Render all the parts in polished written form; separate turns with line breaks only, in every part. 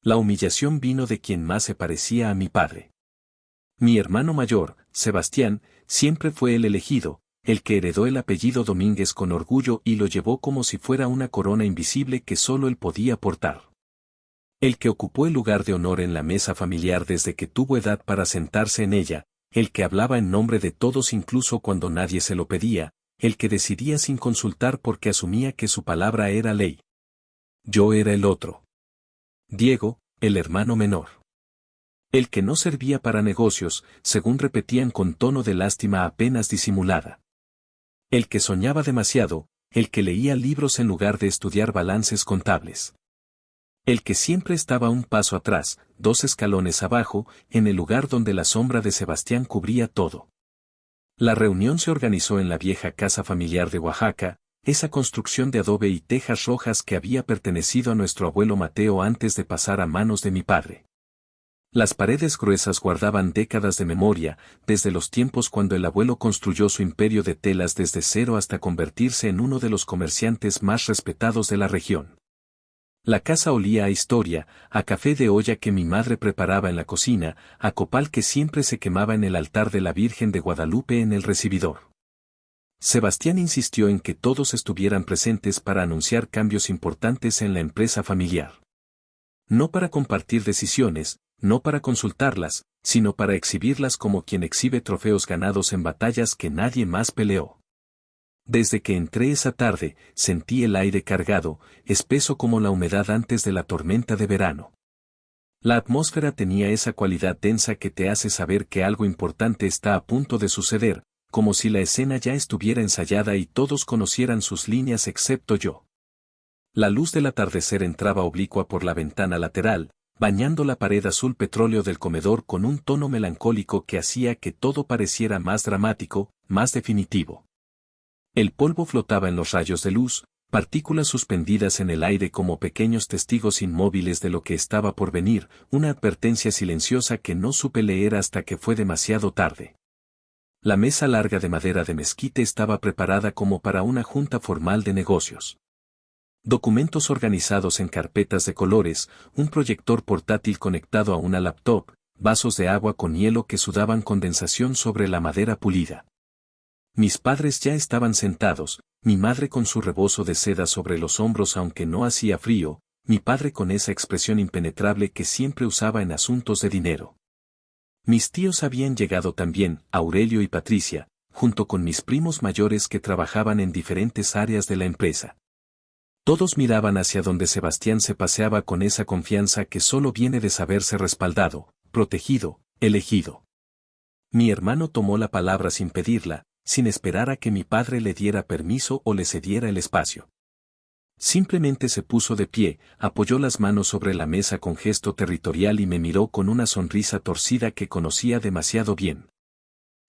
La humillación vino de quien más se parecía a mi padre. Mi hermano mayor, Sebastián, siempre fue el elegido, el que heredó el apellido Domínguez con orgullo y lo llevó como si fuera una corona invisible que solo él podía portar. El que ocupó el lugar de honor en la mesa familiar desde que tuvo edad para sentarse en ella, el que hablaba en nombre de todos incluso cuando nadie se lo pedía, el que decidía sin consultar porque asumía que su palabra era ley. Yo era el otro. Diego, el hermano menor. El que no servía para negocios, según repetían con tono de lástima apenas disimulada. El que soñaba demasiado, el que leía libros en lugar de estudiar balances contables. El que siempre estaba un paso atrás, 2 escalones abajo, en el lugar donde la sombra de Sebastián cubría todo. La reunión se organizó en la vieja casa familiar de Oaxaca, esa construcción de adobe y tejas rojas que había pertenecido a nuestro abuelo Mateo antes de pasar a manos de mi padre. Las paredes gruesas guardaban décadas de memoria, desde los tiempos cuando el abuelo construyó su imperio de telas desde cero hasta convertirse en uno de los comerciantes más respetados de la región. La casa olía a historia, a café de olla que mi madre preparaba en la cocina, a copal que siempre se quemaba en el altar de la Virgen de Guadalupe en el recibidor. Sebastián insistió en que todos estuvieran presentes para anunciar cambios importantes en la empresa familiar. No para compartir decisiones, no para consultarlas, sino para exhibirlas como quien exhibe trofeos ganados en batallas que nadie más peleó. Desde que entré esa tarde, sentí el aire cargado, espeso como la humedad antes de la tormenta de verano. La atmósfera tenía esa cualidad densa que te hace saber que algo importante está a punto de suceder, como si la escena ya estuviera ensayada y todos conocieran sus líneas excepto yo. La luz del atardecer entraba oblicua por la ventana lateral, bañando la pared azul petróleo del comedor con un tono melancólico que hacía que todo pareciera más dramático, más definitivo. El polvo flotaba en los rayos de luz, partículas suspendidas en el aire como pequeños testigos inmóviles de lo que estaba por venir, una advertencia silenciosa que no supe leer hasta que fue demasiado tarde. La mesa larga de madera de mezquite estaba preparada como para una junta formal de negocios. Documentos organizados en carpetas de colores, un proyector portátil conectado a una laptop, vasos de agua con hielo que sudaban condensación sobre la madera pulida. Mis padres ya estaban sentados, mi madre con su rebozo de seda sobre los hombros aunque no hacía frío, mi padre con esa expresión impenetrable que siempre usaba en asuntos de dinero. Mis tíos habían llegado también, Aurelio y Patricia, junto con mis primos mayores que trabajaban en diferentes áreas de la empresa. Todos miraban hacia donde Sebastián se paseaba con esa confianza que solo viene de saberse respaldado, protegido, elegido. Mi hermano tomó la palabra sin pedirla, sin esperar a que mi padre le diera permiso o le cediera el espacio. Simplemente se puso de pie, apoyó las manos sobre la mesa con gesto territorial y me miró con una sonrisa torcida que conocía demasiado bien.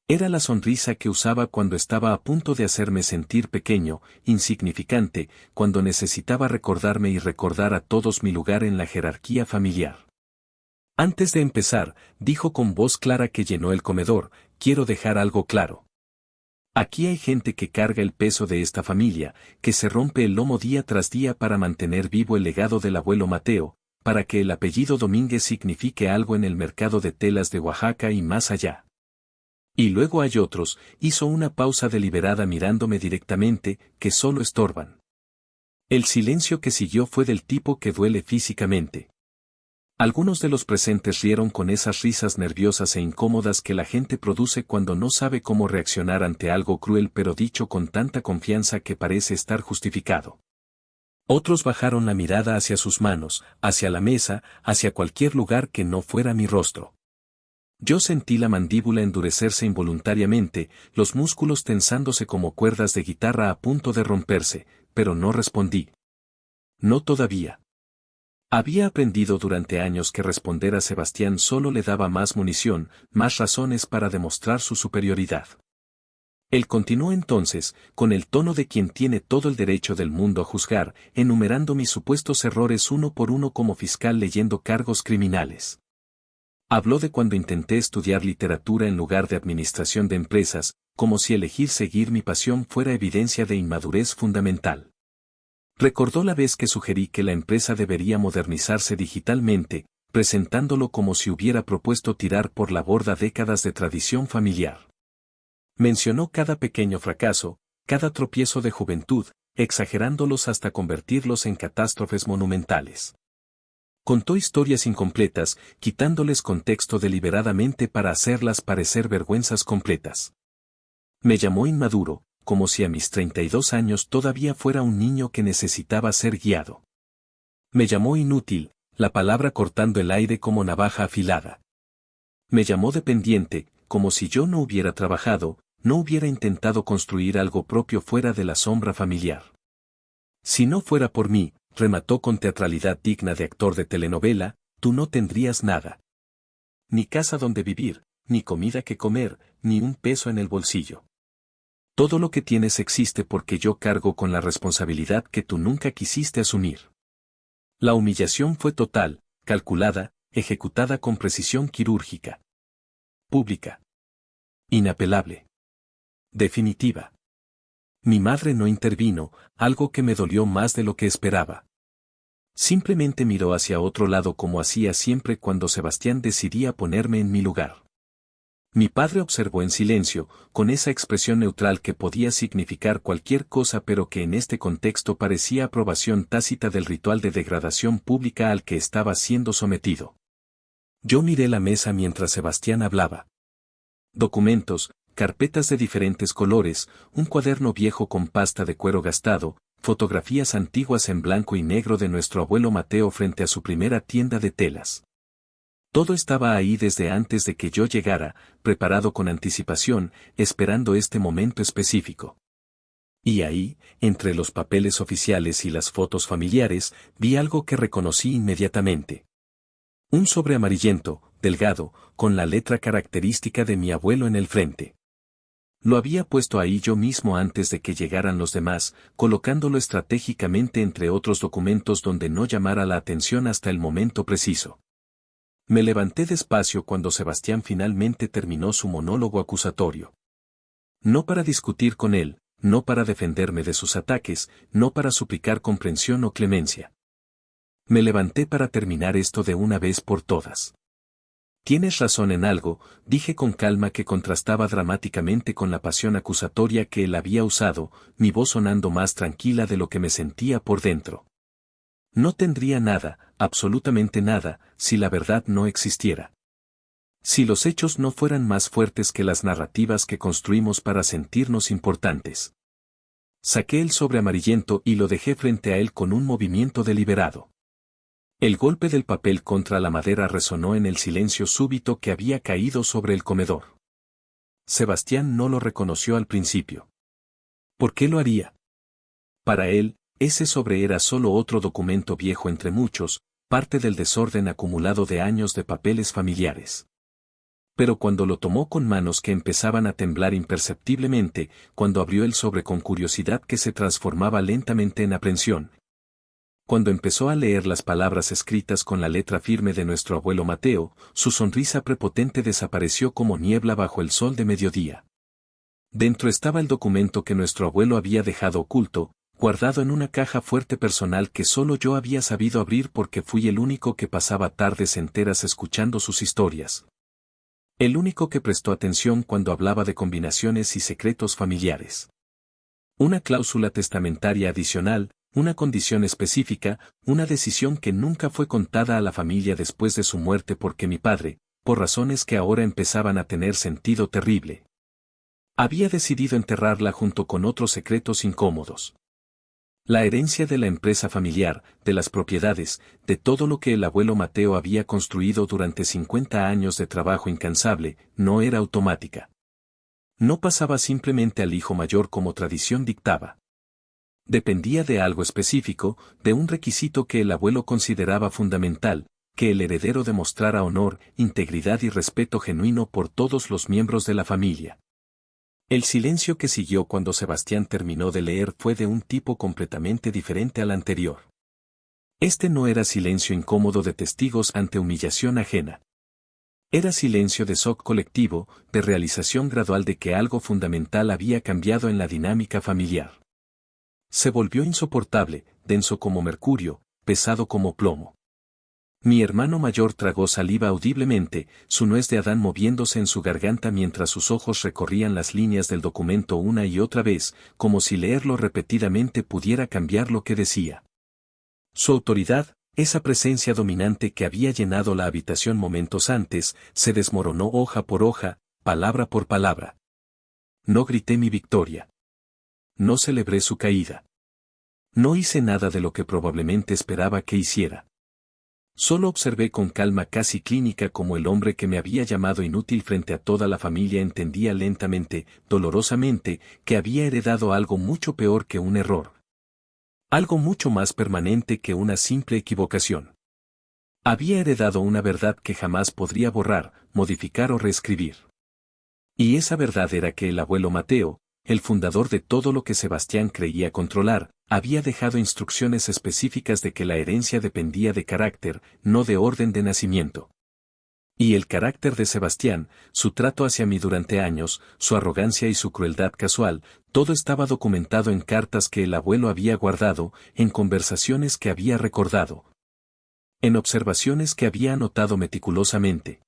Era la sonrisa que usaba cuando estaba a punto de hacerme sentir pequeño, insignificante, cuando necesitaba recordarme y recordar a todos mi lugar en la jerarquía familiar. Antes de empezar, dijo con voz clara que llenó el comedor, quiero dejar algo claro. Aquí hay gente que carga el peso de esta familia, que se rompe el lomo día tras día para mantener vivo el legado del abuelo Mateo, para que el apellido Domínguez signifique algo en el mercado de telas de Oaxaca y más allá. Y luego hay otros, hizo una pausa deliberada mirándome directamente, que solo estorban. El silencio que siguió fue del tipo que duele físicamente. Algunos de los presentes rieron con esas risas nerviosas e incómodas que la gente produce cuando no sabe cómo reaccionar ante algo cruel pero dicho con tanta confianza que parece estar justificado. Otros bajaron la mirada hacia sus manos, hacia la mesa, hacia cualquier lugar que no fuera mi rostro. Yo sentí la mandíbula endurecerse involuntariamente, los músculos tensándose como cuerdas de guitarra a punto de romperse, pero no respondí. No todavía. Había aprendido durante años que responder a Sebastián solo le daba más munición, más razones para demostrar su superioridad. Él continuó entonces, con el tono de quien tiene todo el derecho del mundo a juzgar, enumerando mis supuestos errores uno por uno como fiscal leyendo cargos criminales. Habló de cuando intenté estudiar literatura en lugar de administración de empresas, como si elegir seguir mi pasión fuera evidencia de inmadurez fundamental. Recordó la vez que sugerí que la empresa debería modernizarse digitalmente, presentándolo como si hubiera propuesto tirar por la borda décadas de tradición familiar. Mencionó cada pequeño fracaso, cada tropiezo de juventud, exagerándolos hasta convertirlos en catástrofes monumentales. Contó historias incompletas, quitándoles contexto deliberadamente para hacerlas parecer vergüenzas completas. Me llamó inmaduro, como si a mis 32 años todavía fuera un niño que necesitaba ser guiado. Me llamó inútil, la palabra cortando el aire como navaja afilada. Me llamó dependiente, como si yo no hubiera trabajado, no hubiera intentado construir algo propio fuera de la sombra familiar. Si no fuera por mí, remató con teatralidad digna de actor de telenovela, tú no tendrías nada. Ni casa donde vivir, ni comida que comer, ni un peso en el bolsillo. Todo lo que tienes existe porque yo cargo con la responsabilidad que tú nunca quisiste asumir. La humillación fue total, calculada, ejecutada con precisión quirúrgica. Pública. Inapelable. Definitiva. Mi madre no intervino, algo que me dolió más de lo que esperaba. Simplemente miró hacia otro lado como hacía siempre cuando Sebastián decidía ponerme en mi lugar. Mi padre observó en silencio, con esa expresión neutral que podía significar cualquier cosa pero que en este contexto parecía aprobación tácita del ritual de degradación pública al que estaba siendo sometido. Yo miré la mesa mientras Sebastián hablaba. Documentos, carpetas de diferentes colores, un cuaderno viejo con pasta de cuero gastado, fotografías antiguas en blanco y negro de nuestro abuelo Mateo frente a su primera tienda de telas. Todo estaba ahí desde antes de que yo llegara, preparado con anticipación, esperando este momento específico. Y ahí, entre los papeles oficiales y las fotos familiares, vi algo que reconocí inmediatamente. Un sobre amarillento, delgado, con la letra característica de mi abuelo en el frente. Lo había puesto ahí yo mismo antes de que llegaran los demás, colocándolo estratégicamente entre otros documentos donde no llamara la atención hasta el momento preciso. Me levanté despacio cuando Sebastián finalmente terminó su monólogo acusatorio. No para discutir con él, no para defenderme de sus ataques, no para suplicar comprensión o clemencia. Me levanté para terminar esto de una vez por todas. Tienes razón en algo, dije con calma que contrastaba dramáticamente con la pasión acusatoria que él había usado, mi voz sonando más tranquila de lo que me sentía por dentro. No tendría nada, absolutamente nada, si la verdad no existiera. Si los hechos no fueran más fuertes que las narrativas que construimos para sentirnos importantes. Saqué el sobre amarillento y lo dejé frente a él con un movimiento deliberado. El golpe del papel contra la madera resonó en el silencio súbito que había caído sobre el comedor. Sebastián no lo reconoció al principio. ¿Por qué lo haría? Para él, ese sobre era solo otro documento viejo entre muchos, parte del desorden acumulado de años de papeles familiares. Pero cuando lo tomó con manos que empezaban a temblar imperceptiblemente, cuando abrió el sobre con curiosidad que se transformaba lentamente en aprensión, cuando empezó a leer las palabras escritas con la letra firme de nuestro abuelo Mateo, su sonrisa prepotente desapareció como niebla bajo el sol de mediodía. Dentro estaba el documento que nuestro abuelo había dejado oculto, guardado en una caja fuerte personal que solo yo había sabido abrir porque fui el único que pasaba tardes enteras escuchando sus historias. El único que prestó atención cuando hablaba de combinaciones y secretos familiares. Una cláusula testamentaria adicional, una condición específica, una decisión que nunca fue contada a la familia después de su muerte porque mi padre, por razones que ahora empezaban a tener sentido terrible, había decidido enterrarla junto con otros secretos incómodos. La herencia de la empresa familiar, de las propiedades, de todo lo que el abuelo Mateo había construido durante 50 años de trabajo incansable, no era automática. No pasaba simplemente al hijo mayor como tradición dictaba. Dependía de algo específico, de un requisito que el abuelo consideraba fundamental, que el heredero demostrara honor, integridad y respeto genuino por todos los miembros de la familia. El silencio que siguió cuando Sebastián terminó de leer fue de un tipo completamente diferente al anterior. Este no era silencio incómodo de testigos ante humillación ajena. Era silencio de shock colectivo, de realización gradual de que algo fundamental había cambiado en la dinámica familiar. Se volvió insoportable, denso como mercurio, pesado como plomo. Mi hermano mayor tragó saliva audiblemente, su nuez de Adán moviéndose en su garganta mientras sus ojos recorrían las líneas del documento una y otra vez, como si leerlo repetidamente pudiera cambiar lo que decía. Su autoridad, esa presencia dominante que había llenado la habitación momentos antes, se desmoronó hoja por hoja, palabra por palabra. No grité mi victoria. No celebré su caída. No hice nada de lo que probablemente esperaba que hiciera. Solo observé con calma casi clínica cómo el hombre que me había llamado inútil frente a toda la familia entendía lentamente, dolorosamente, que había heredado algo mucho peor que un error. Algo mucho más permanente que una simple equivocación. Había heredado una verdad que jamás podría borrar, modificar o reescribir. Y esa verdad era que el abuelo Mateo, el fundador de todo lo que Sebastián creía controlar, había dejado instrucciones específicas de que la herencia dependía de carácter, no de orden de nacimiento. Y el carácter de Sebastián, su trato hacia mí durante años, su arrogancia y su crueldad casual, todo estaba documentado en cartas que el abuelo había guardado, en conversaciones que había recordado, en observaciones que había anotado meticulosamente.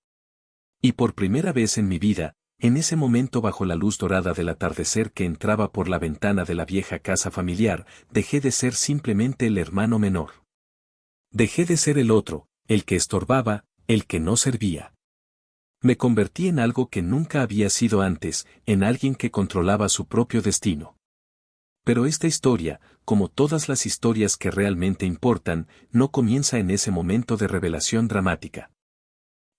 Y por primera vez en mi vida, en ese momento bajo la luz dorada del atardecer que entraba por la ventana de la vieja casa familiar, dejé de ser simplemente el hermano menor. Dejé de ser el otro, el que estorbaba, el que no servía. Me convertí en algo que nunca había sido antes, en alguien que controlaba su propio destino. Pero esta historia, como todas las historias que realmente importan, no comienza en ese momento de revelación dramática.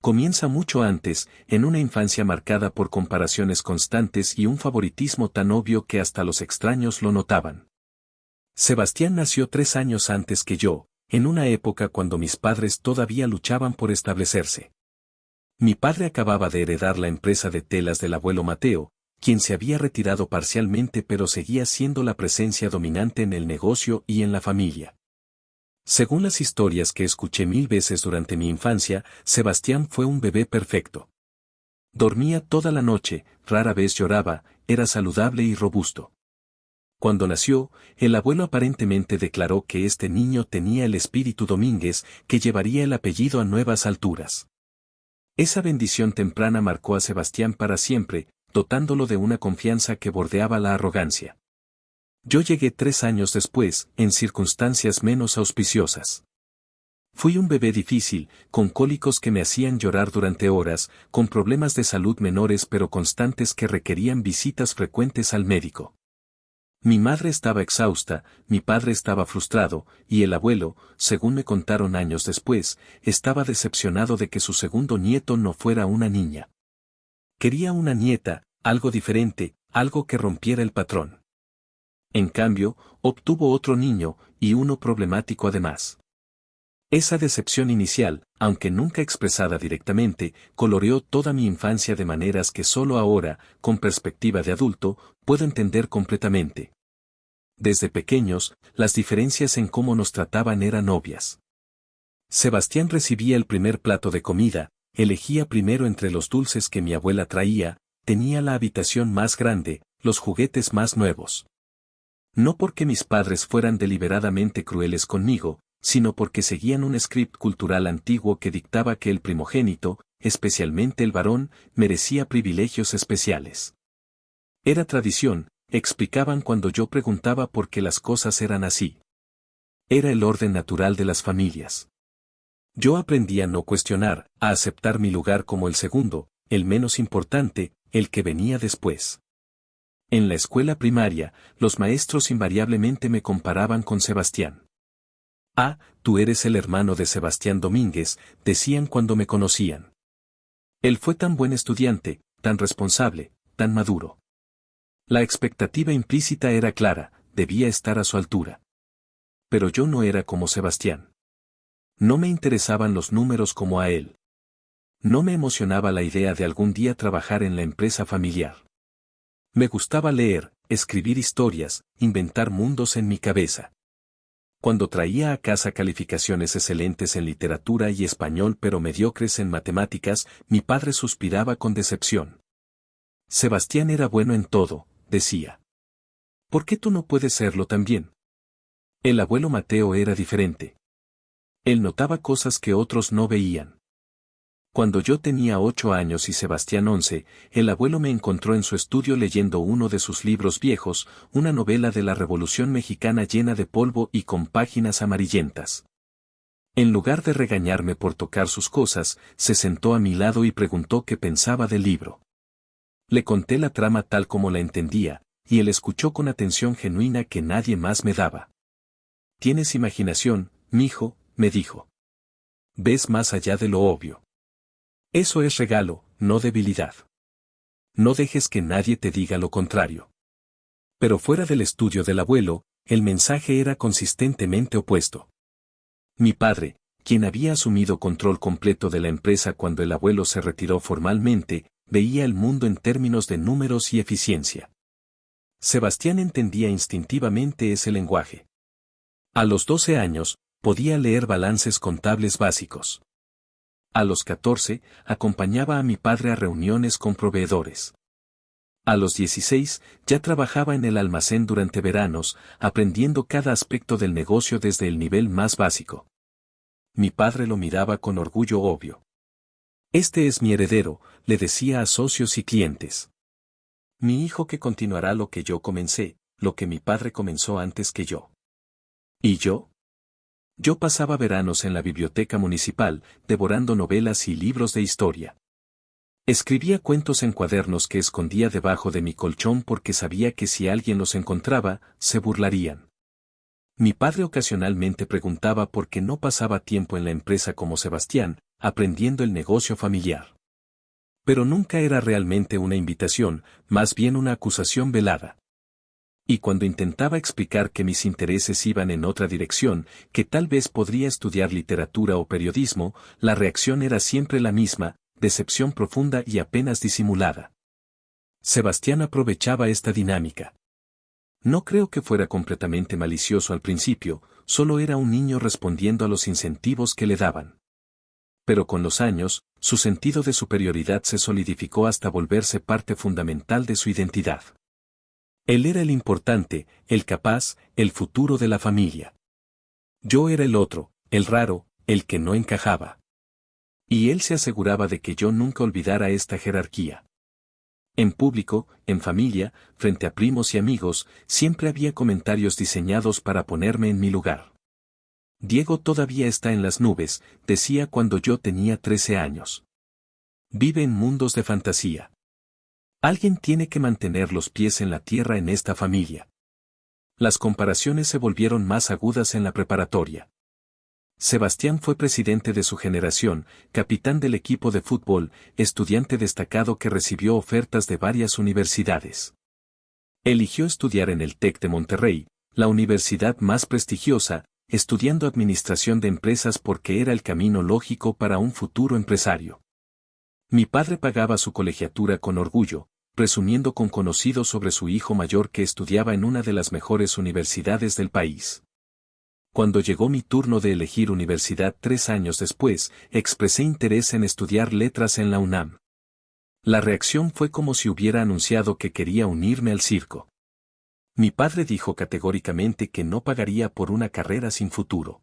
Comienza mucho antes, en una infancia marcada por comparaciones constantes y un favoritismo tan obvio que hasta los extraños lo notaban. Sebastián nació 3 años antes que yo, en una época cuando mis padres todavía luchaban por establecerse. Mi padre acababa de heredar la empresa de telas del abuelo Mateo, quien se había retirado parcialmente pero seguía siendo la presencia dominante en el negocio y en la familia. Según las historias que escuché 1000 veces durante mi infancia, Sebastián fue un bebé perfecto. Dormía toda la noche, rara vez lloraba, era saludable y robusto. Cuando nació, el abuelo aparentemente declaró que este niño tenía el espíritu Domínguez, que llevaría el apellido a nuevas alturas. Esa bendición temprana marcó a Sebastián para siempre, dotándolo de una confianza que bordeaba la arrogancia. Yo llegué 3 años después, en circunstancias menos auspiciosas. Fui un bebé difícil, con cólicos que me hacían llorar durante horas, con problemas de salud menores pero constantes que requerían visitas frecuentes al médico. Mi madre estaba exhausta, mi padre estaba frustrado, y el abuelo, según me contaron años después, estaba decepcionado de que su segundo nieto no fuera una niña. Quería una nieta, algo diferente, algo que rompiera el patrón. En cambio, obtuvo otro niño, y uno problemático además. Esa decepción inicial, aunque nunca expresada directamente, coloreó toda mi infancia de maneras que solo ahora, con perspectiva de adulto, puedo entender completamente. Desde pequeños, las diferencias en cómo nos trataban eran obvias. Sebastián recibía el primer plato de comida, elegía primero entre los dulces que mi abuela traía, tenía la habitación más grande, los juguetes más nuevos. No porque mis padres fueran deliberadamente crueles conmigo, sino porque seguían un script cultural antiguo que dictaba que el primogénito, especialmente el varón, merecía privilegios especiales. Era tradición, explicaban cuando yo preguntaba por qué las cosas eran así. Era el orden natural de las familias. Yo aprendí a no cuestionar, a aceptar mi lugar como el segundo, el menos importante, el que venía después. En la escuela primaria, los maestros invariablemente me comparaban con Sebastián. Ah, tú eres el hermano de Sebastián Domínguez, decían cuando me conocían. Él fue tan buen estudiante, tan responsable, tan maduro. La expectativa implícita era clara, debía estar a su altura. Pero yo no era como Sebastián. No me interesaban los números como a él. No me emocionaba la idea de algún día trabajar en la empresa familiar. Me gustaba leer, escribir historias, inventar mundos en mi cabeza. Cuando traía a casa calificaciones excelentes en literatura y español pero mediocres en matemáticas, mi padre suspiraba con decepción. Sebastián era bueno en todo, decía. ¿Por qué tú no puedes serlo también? El abuelo Mateo era diferente. Él notaba cosas que otros no veían. Cuando yo tenía 8 años y Sebastián 11, el abuelo me encontró en su estudio leyendo uno de sus libros viejos, una novela de la Revolución Mexicana llena de polvo y con páginas amarillentas. En lugar de regañarme por tocar sus cosas, se sentó a mi lado y preguntó qué pensaba del libro. Le conté la trama tal como la entendía, y él escuchó con atención genuina que nadie más me daba. «Tienes imaginación, mijo», me dijo. «Ves más allá de lo obvio. Eso es regalo, no debilidad. No dejes que nadie te diga lo contrario». Pero fuera del estudio del abuelo, el mensaje era consistentemente opuesto. Mi padre, quien había asumido control completo de la empresa cuando el abuelo se retiró formalmente, veía el mundo en términos de números y eficiencia. Sebastián entendía instintivamente ese lenguaje. A los 12 años, podía leer balances contables básicos. A los 14, acompañaba a mi padre a reuniones con proveedores. A los 16, ya trabajaba en el almacén durante veranos, aprendiendo cada aspecto del negocio desde el nivel más básico. Mi padre lo miraba con orgullo obvio. «Este es mi heredero», le decía a socios y clientes. «Mi hijo que continuará lo que yo comencé, lo que mi padre comenzó antes que yo». ¿Y yo? Yo pasaba veranos en la biblioteca municipal, devorando novelas y libros de historia. Escribía cuentos en cuadernos que escondía debajo de mi colchón porque sabía que si alguien los encontraba, se burlarían. Mi padre ocasionalmente preguntaba por qué no pasaba tiempo en la empresa como Sebastián, aprendiendo el negocio familiar. Pero nunca era realmente una invitación, más bien una acusación velada. Y cuando intentaba explicar que mis intereses iban en otra dirección, que tal vez podría estudiar literatura o periodismo, la reacción era siempre la misma, decepción profunda y apenas disimulada. Sebastián aprovechaba esta dinámica. No creo que fuera completamente malicioso al principio, solo era un niño respondiendo a los incentivos que le daban. Pero con los años, su sentido de superioridad se solidificó hasta volverse parte fundamental de su identidad. Él era el importante, el capaz, el futuro de la familia. Yo era el otro, el raro, el que no encajaba. Y él se aseguraba de que yo nunca olvidara esta jerarquía. En público, en familia, frente a primos y amigos, siempre había comentarios diseñados para ponerme en mi lugar. «Diego todavía está en las nubes», decía cuando yo tenía 13 años. «Vive en mundos de fantasía. Alguien tiene que mantener los pies en la tierra en esta familia». Las comparaciones se volvieron más agudas en la preparatoria. Sebastián fue presidente de su generación, capitán del equipo de fútbol, estudiante destacado que recibió ofertas de varias universidades. Eligió estudiar en el TEC de Monterrey, la universidad más prestigiosa, estudiando administración de empresas porque era el camino lógico para un futuro empresario. Mi padre pagaba su colegiatura con orgullo, presumiendo con conocidos sobre su hijo mayor que estudiaba en una de las mejores universidades del país. Cuando llegó mi turno de elegir universidad 3 años después, expresé interés en estudiar letras en la UNAM. La reacción fue como si hubiera anunciado que quería unirme al circo. Mi padre dijo categóricamente que no pagaría por una carrera sin futuro.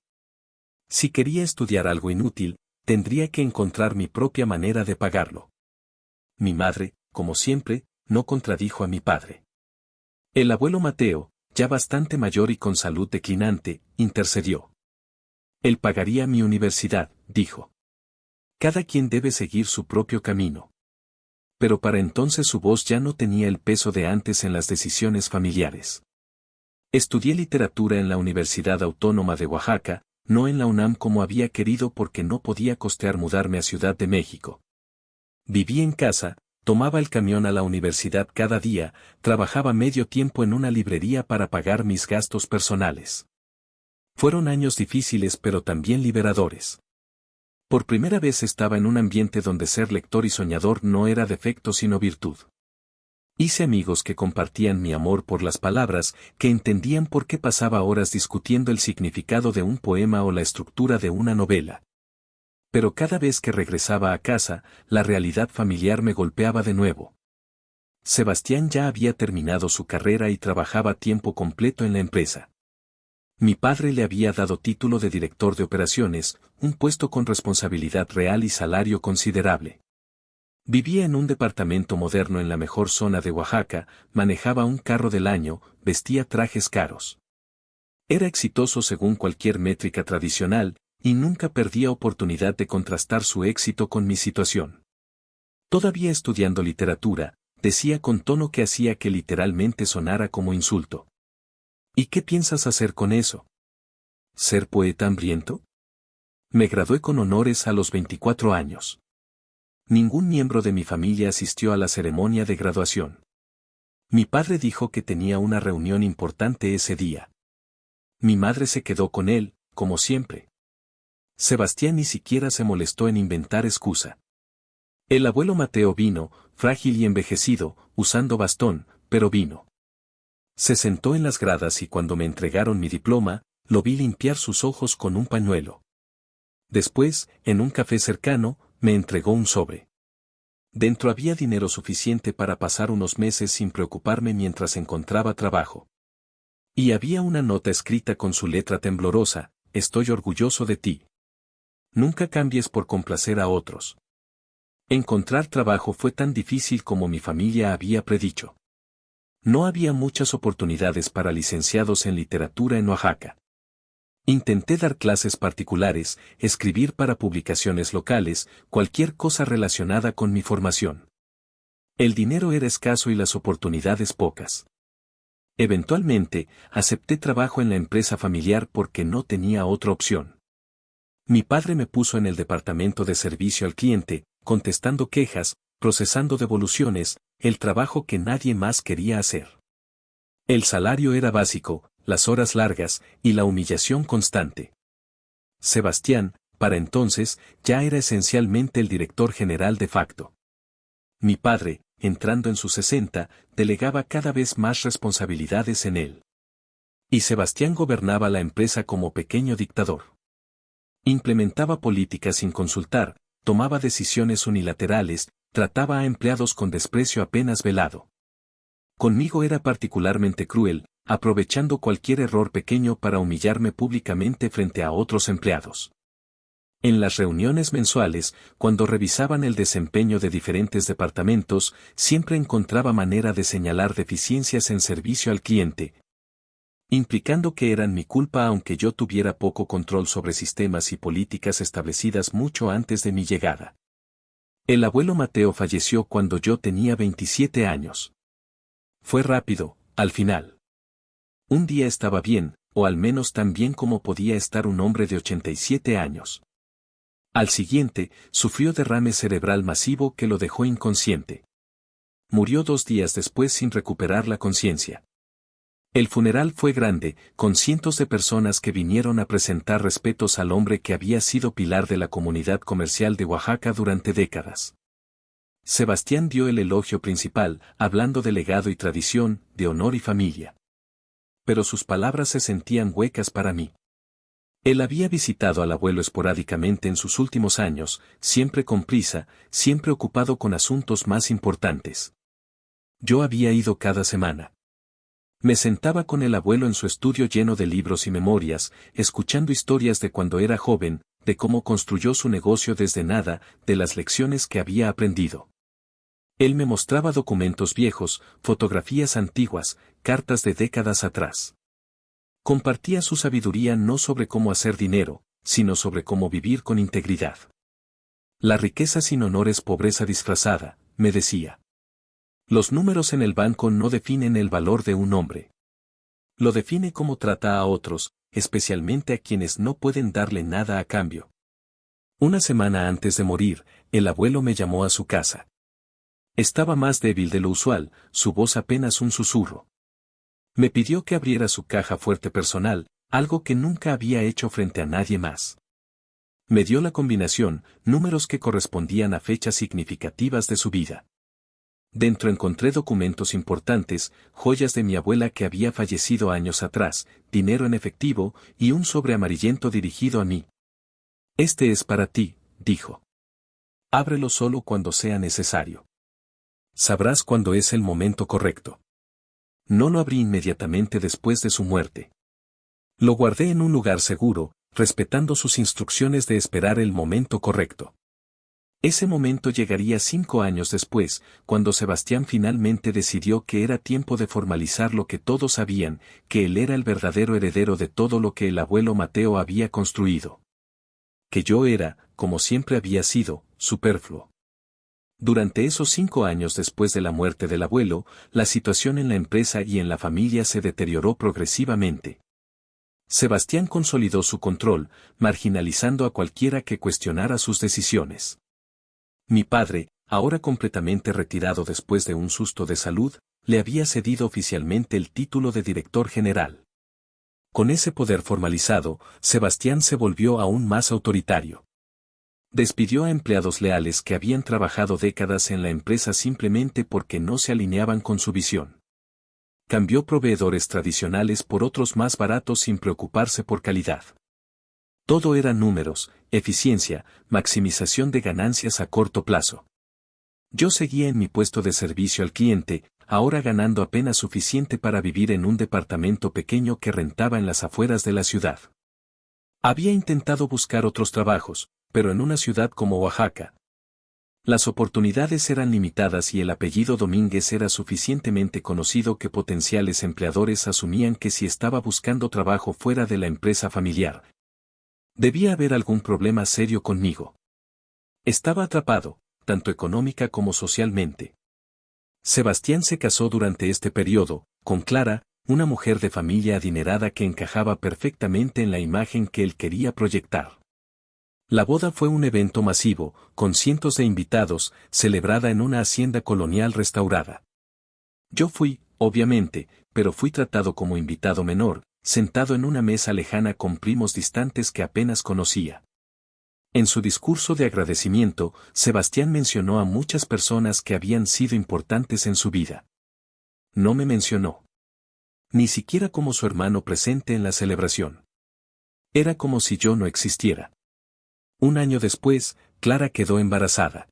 Si quería estudiar algo inútil, tendría que encontrar mi propia manera de pagarlo. Mi madre, como siempre, no contradijo a mi padre. El abuelo Mateo, ya bastante mayor y con salud declinante, intercedió. Él pagaría mi universidad, dijo. Cada quien debe seguir su propio camino. Pero para entonces su voz ya no tenía el peso de antes en las decisiones familiares. Estudié literatura en la Universidad Autónoma de Oaxaca, no en la UNAM como había querido porque no podía costear mudarme a Ciudad de México. Viví en casa, tomaba el camión a la universidad cada día, trabajaba medio tiempo en una librería para pagar mis gastos personales. Fueron años difíciles pero también liberadores. Por primera vez estaba en un ambiente donde ser lector y soñador no era defecto sino virtud. Hice amigos que compartían mi amor por las palabras, que entendían por qué pasaba horas discutiendo el significado de un poema o la estructura de una novela. Pero cada vez que regresaba a casa, la realidad familiar me golpeaba de nuevo. Sebastián ya había terminado su carrera y trabajaba a tiempo completo en la empresa. Mi padre le había dado título de director de operaciones, un puesto con responsabilidad real y salario considerable. Vivía en un departamento moderno en la mejor zona de Oaxaca, manejaba un carro del año, vestía trajes caros. Era exitoso según cualquier métrica tradicional, y nunca perdía oportunidad de contrastar su éxito con mi situación. Todavía estudiando literatura, decía con tono que hacía que literalmente sonara como insulto. ¿Y qué piensas hacer con eso? ¿Ser poeta hambriento? Me gradué con honores a los 24 años. Ningún miembro de mi familia asistió a la ceremonia de graduación. Mi padre dijo que tenía una reunión importante ese día. Mi madre se quedó con él, como siempre. Sebastián ni siquiera se molestó en inventar excusa. El abuelo Mateo vino, frágil y envejecido, usando bastón, pero vino. Se sentó en las gradas y cuando me entregaron mi diploma, lo vi limpiar sus ojos con un pañuelo. Después, en un café cercano, me entregó un sobre. Dentro había dinero suficiente para pasar unos meses sin preocuparme mientras encontraba trabajo. Y había una nota escrita con su letra temblorosa: estoy orgulloso de ti. Nunca cambies por complacer a otros. Encontrar trabajo fue tan difícil como mi familia había predicho. No había muchas oportunidades para licenciados en literatura en Oaxaca. Intenté dar clases particulares, escribir para publicaciones locales, cualquier cosa relacionada con mi formación. El dinero era escaso y las oportunidades pocas. Eventualmente, acepté trabajo en la empresa familiar porque no tenía otra opción. Mi padre me puso en el departamento de servicio al cliente, contestando quejas, procesando devoluciones, el trabajo que nadie más quería hacer. El salario era básico, las horas largas, y la humillación constante. Sebastián, para entonces, ya era esencialmente el director general de facto. Mi padre, entrando en sus 60, delegaba cada vez más responsabilidades en él. Y Sebastián gobernaba la empresa como pequeño dictador. Implementaba políticas sin consultar, tomaba decisiones unilaterales, trataba a empleados con desprecio apenas velado. Conmigo era particularmente cruel, aprovechando cualquier error pequeño para humillarme públicamente frente a otros empleados. En las reuniones mensuales, cuando revisaban el desempeño de diferentes departamentos, siempre encontraba manera de señalar deficiencias en servicio al cliente, implicando que eran mi culpa aunque yo tuviera poco control sobre sistemas y políticas establecidas mucho antes de mi llegada. El abuelo Mateo falleció cuando yo tenía 27 años. Fue rápido, al final. Un día estaba bien, o al menos tan bien como podía estar un hombre de 87 años. Al siguiente, sufrió derrame cerebral masivo que lo dejó inconsciente. Murió 2 días después sin recuperar la conciencia. El funeral fue grande, con cientos de personas que vinieron a presentar respetos al hombre que había sido pilar de la comunidad comercial de Oaxaca durante décadas. Sebastián dio el elogio principal, hablando de legado y tradición, de honor y familia. Pero sus palabras se sentían huecas para mí. Él había visitado al abuelo esporádicamente en sus últimos años, siempre con prisa, siempre ocupado con asuntos más importantes. Yo había ido cada semana. Me sentaba con el abuelo en su estudio lleno de libros y memorias, escuchando historias de cuando era joven, de cómo construyó su negocio desde nada, de las lecciones que había aprendido. Él me mostraba documentos viejos, fotografías antiguas, cartas de décadas atrás. Compartía su sabiduría no sobre cómo hacer dinero, sino sobre cómo vivir con integridad. La riqueza sin honor es pobreza disfrazada, me decía. Los números en el banco no definen el valor de un hombre. Lo define cómo trata a otros, especialmente a quienes no pueden darle nada a cambio. Una semana antes de morir, el abuelo me llamó a su casa. Estaba más débil de lo usual, su voz apenas un susurro. Me pidió que abriera su caja fuerte personal, algo que nunca había hecho frente a nadie más. Me dio la combinación, números que correspondían a fechas significativas de su vida. Dentro encontré documentos importantes, joyas de mi abuela que había fallecido años atrás, dinero en efectivo, y un sobre amarillento dirigido a mí. Este es para ti, dijo. Ábrelo solo cuando sea necesario. Sabrás cuándo es el momento correcto. No lo abrí inmediatamente después de su muerte. Lo guardé en un lugar seguro, respetando sus instrucciones de esperar el momento correcto. Ese momento llegaría 5 años después, cuando Sebastián finalmente decidió que era tiempo de formalizar lo que todos sabían, que él era el verdadero heredero de todo lo que el abuelo Mateo había construido. Que yo era, como siempre había sido, superfluo. Durante esos 5 años después de la muerte del abuelo, la situación en la empresa y en la familia se deterioró progresivamente. Sebastián consolidó su control, marginalizando a cualquiera que cuestionara sus decisiones. Mi padre, ahora completamente retirado después de un susto de salud, le había cedido oficialmente el título de director general. Con ese poder formalizado, Sebastián se volvió aún más autoritario. Despidió a empleados leales que habían trabajado décadas en la empresa simplemente porque no se alineaban con su visión. Cambió proveedores tradicionales por otros más baratos sin preocuparse por calidad. Todo era números, eficiencia, maximización de ganancias a corto plazo. Yo seguía en mi puesto de servicio al cliente, ahora ganando apenas suficiente para vivir en un departamento pequeño que rentaba en las afueras de la ciudad. Había intentado buscar otros trabajos, pero en una ciudad como Oaxaca. Las oportunidades eran limitadas y el apellido Domínguez era suficientemente conocido que potenciales empleadores asumían que si estaba buscando trabajo fuera de la empresa familiar, debía haber algún problema serio conmigo. Estaba atrapado, tanto económica como socialmente. Sebastián se casó durante este periodo, con Clara, una mujer de familia adinerada que encajaba perfectamente en la imagen que él quería proyectar. La boda fue un evento masivo, con cientos de invitados, celebrada en una hacienda colonial restaurada. Yo fui, obviamente, pero fui tratado como invitado menor, sentado en una mesa lejana con primos distantes que apenas conocía. En su discurso de agradecimiento, Sebastián mencionó a muchas personas que habían sido importantes en su vida. No me mencionó. Ni siquiera como su hermano presente en la celebración. Era como si yo no existiera. Un año después, Clara quedó embarazada.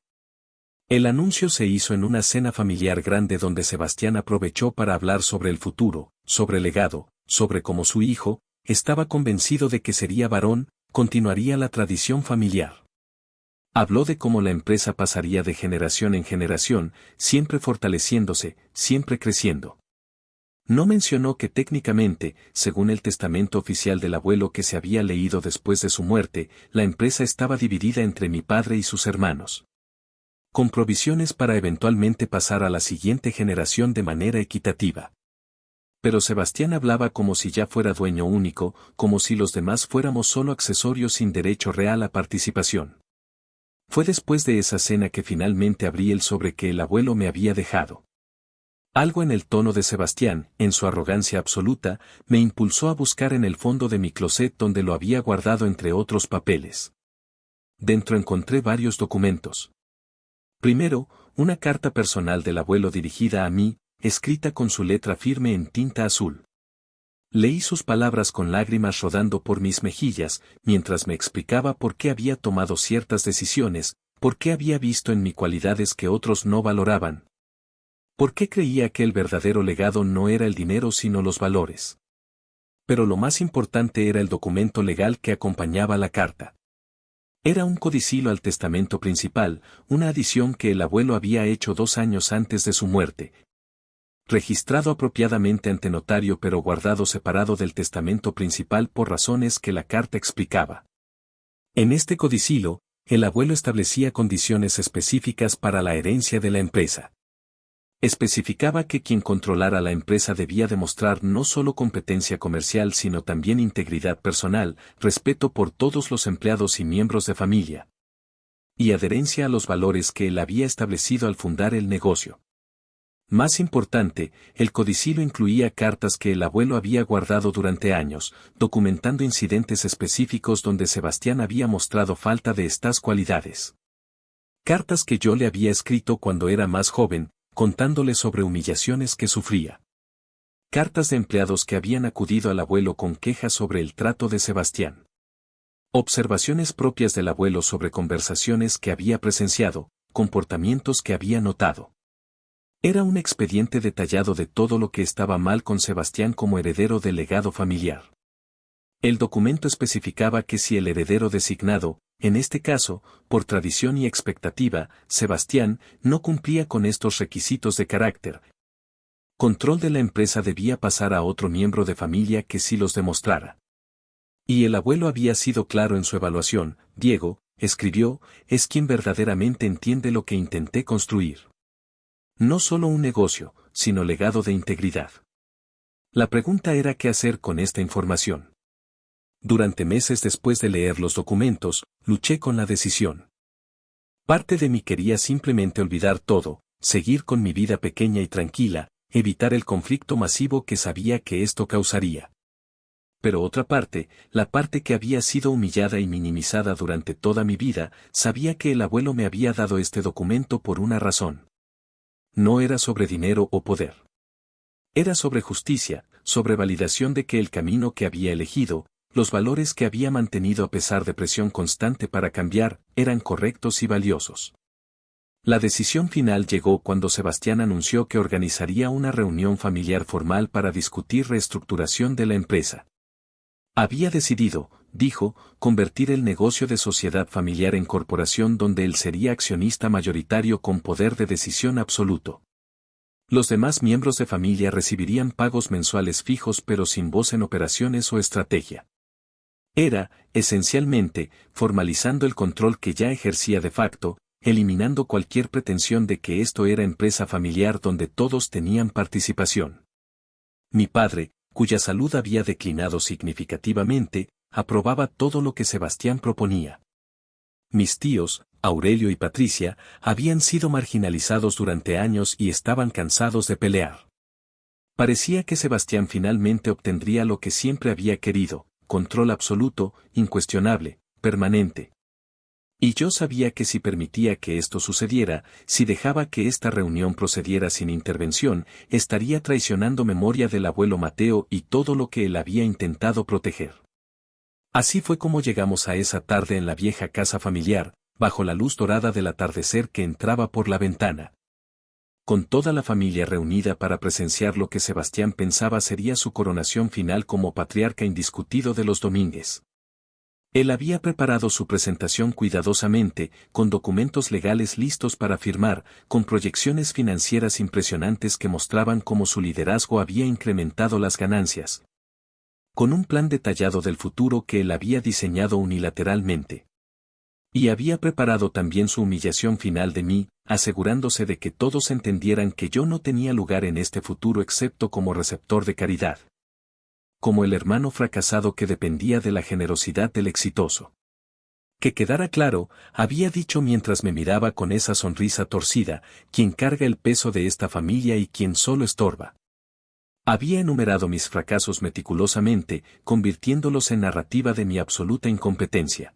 El anuncio se hizo en una cena familiar grande donde Sebastián aprovechó para hablar sobre el futuro, sobre el legado, sobre cómo su hijo, estaba convencido de que sería varón, continuaría la tradición familiar. Habló de cómo la empresa pasaría de generación en generación, siempre fortaleciéndose, siempre creciendo. No mencionó que técnicamente, según el testamento oficial del abuelo que se había leído después de su muerte, la empresa estaba dividida entre mi padre y sus hermanos, con provisiones para eventualmente pasar a la siguiente generación de manera equitativa. Pero Sebastián hablaba como si ya fuera dueño único, como si los demás fuéramos solo accesorios sin derecho real a participación. Fue después de esa cena que finalmente abrí el sobre que el abuelo me había dejado. Algo en el tono de Sebastián, en su arrogancia absoluta, me impulsó a buscar en el fondo de mi closet donde lo había guardado entre otros papeles. Dentro encontré varios documentos. Primero, una carta personal del abuelo dirigida a mí, escrita con su letra firme en tinta azul. Leí sus palabras con lágrimas rodando por mis mejillas, mientras me explicaba por qué había tomado ciertas decisiones, por qué había visto en mí cualidades que otros no valoraban. ¿Por qué creía que el verdadero legado no era el dinero sino los valores? Pero lo más importante era el documento legal que acompañaba la carta. Era un codicilo al testamento principal, una adición que el abuelo había hecho 2 años antes de su muerte. Registrado apropiadamente ante notario pero guardado separado del testamento principal por razones que la carta explicaba. En este codicilo, el abuelo establecía condiciones específicas para la herencia de la empresa. Especificaba que quien controlara la empresa debía demostrar no solo competencia comercial sino también integridad personal, respeto por todos los empleados y miembros de familia, y adherencia a los valores que él había establecido al fundar el negocio. Más importante, el codicilo incluía cartas que el abuelo había guardado durante años, documentando incidentes específicos donde Sebastián había mostrado falta de estas cualidades. Cartas que yo le había escrito cuando era más joven, contándole sobre humillaciones que sufría. Cartas de empleados que habían acudido al abuelo con quejas sobre el trato de Sebastián. Observaciones propias del abuelo sobre conversaciones que había presenciado, comportamientos que había notado. Era un expediente detallado de todo lo que estaba mal con Sebastián como heredero del legado familiar. El documento especificaba que si el heredero designado, en este caso, por tradición y expectativa, Sebastián, no cumplía con estos requisitos de carácter, control de la empresa debía pasar a otro miembro de familia que sí los demostrara. Y el abuelo había sido claro en su evaluación. Diego, escribió, es quien verdaderamente entiende lo que intenté construir. No solo un negocio, sino legado de integridad. La pregunta era qué hacer con esta información. Durante meses después de leer los documentos, luché con la decisión. Parte de mí quería simplemente olvidar todo, seguir con mi vida pequeña y tranquila, evitar el conflicto masivo que sabía que esto causaría. Pero otra parte, la parte que había sido humillada y minimizada durante toda mi vida, sabía que el abuelo me había dado este documento por una razón. No era sobre dinero o poder. Era sobre justicia, sobre validación de que el camino que había elegido, los valores que había mantenido a pesar de presión constante para cambiar, eran correctos y valiosos. La decisión final llegó cuando Sebastián anunció que organizaría una reunión familiar formal para discutir reestructuración de la empresa. Había decidido, dijo, convertir el negocio de sociedad familiar en corporación donde él sería accionista mayoritario con poder de decisión absoluto. Los demás miembros de familia recibirían pagos mensuales fijos pero sin voz en operaciones o estrategia. Era, esencialmente, formalizando el control que ya ejercía de facto, eliminando cualquier pretensión de que esto era empresa familiar donde todos tenían participación. Mi padre, cuya salud había declinado significativamente, aprobaba todo lo que Sebastián proponía. Mis tíos, Aurelio y Patricia, habían sido marginalizados durante años y estaban cansados de pelear. Parecía que Sebastián finalmente obtendría lo que siempre había querido, control absoluto, incuestionable, permanente. Y yo sabía que si permitía que esto sucediera, si dejaba que esta reunión procediera sin intervención, estaría traicionando memoria del abuelo Mateo y todo lo que él había intentado proteger. Así fue como llegamos a esa tarde en la vieja casa familiar, bajo la luz dorada del atardecer que entraba por la ventana. Con toda la familia reunida para presenciar lo que Sebastián pensaba sería su coronación final como patriarca indiscutido de los Domínguez. Él había preparado su presentación cuidadosamente, con documentos legales listos para firmar, con proyecciones financieras impresionantes que mostraban cómo su liderazgo había incrementado las ganancias. Con un plan detallado del futuro que él había diseñado unilateralmente. Y había preparado también su humillación final de mí, asegurándose de que todos entendieran que yo no tenía lugar en este futuro excepto como receptor de caridad. Como el hermano fracasado que dependía de la generosidad del exitoso. Que quedara claro, había dicho mientras me miraba con esa sonrisa torcida, quien carga el peso de esta familia y quien solo estorba. Había enumerado mis fracasos meticulosamente, convirtiéndolos en narrativa de mi absoluta incompetencia.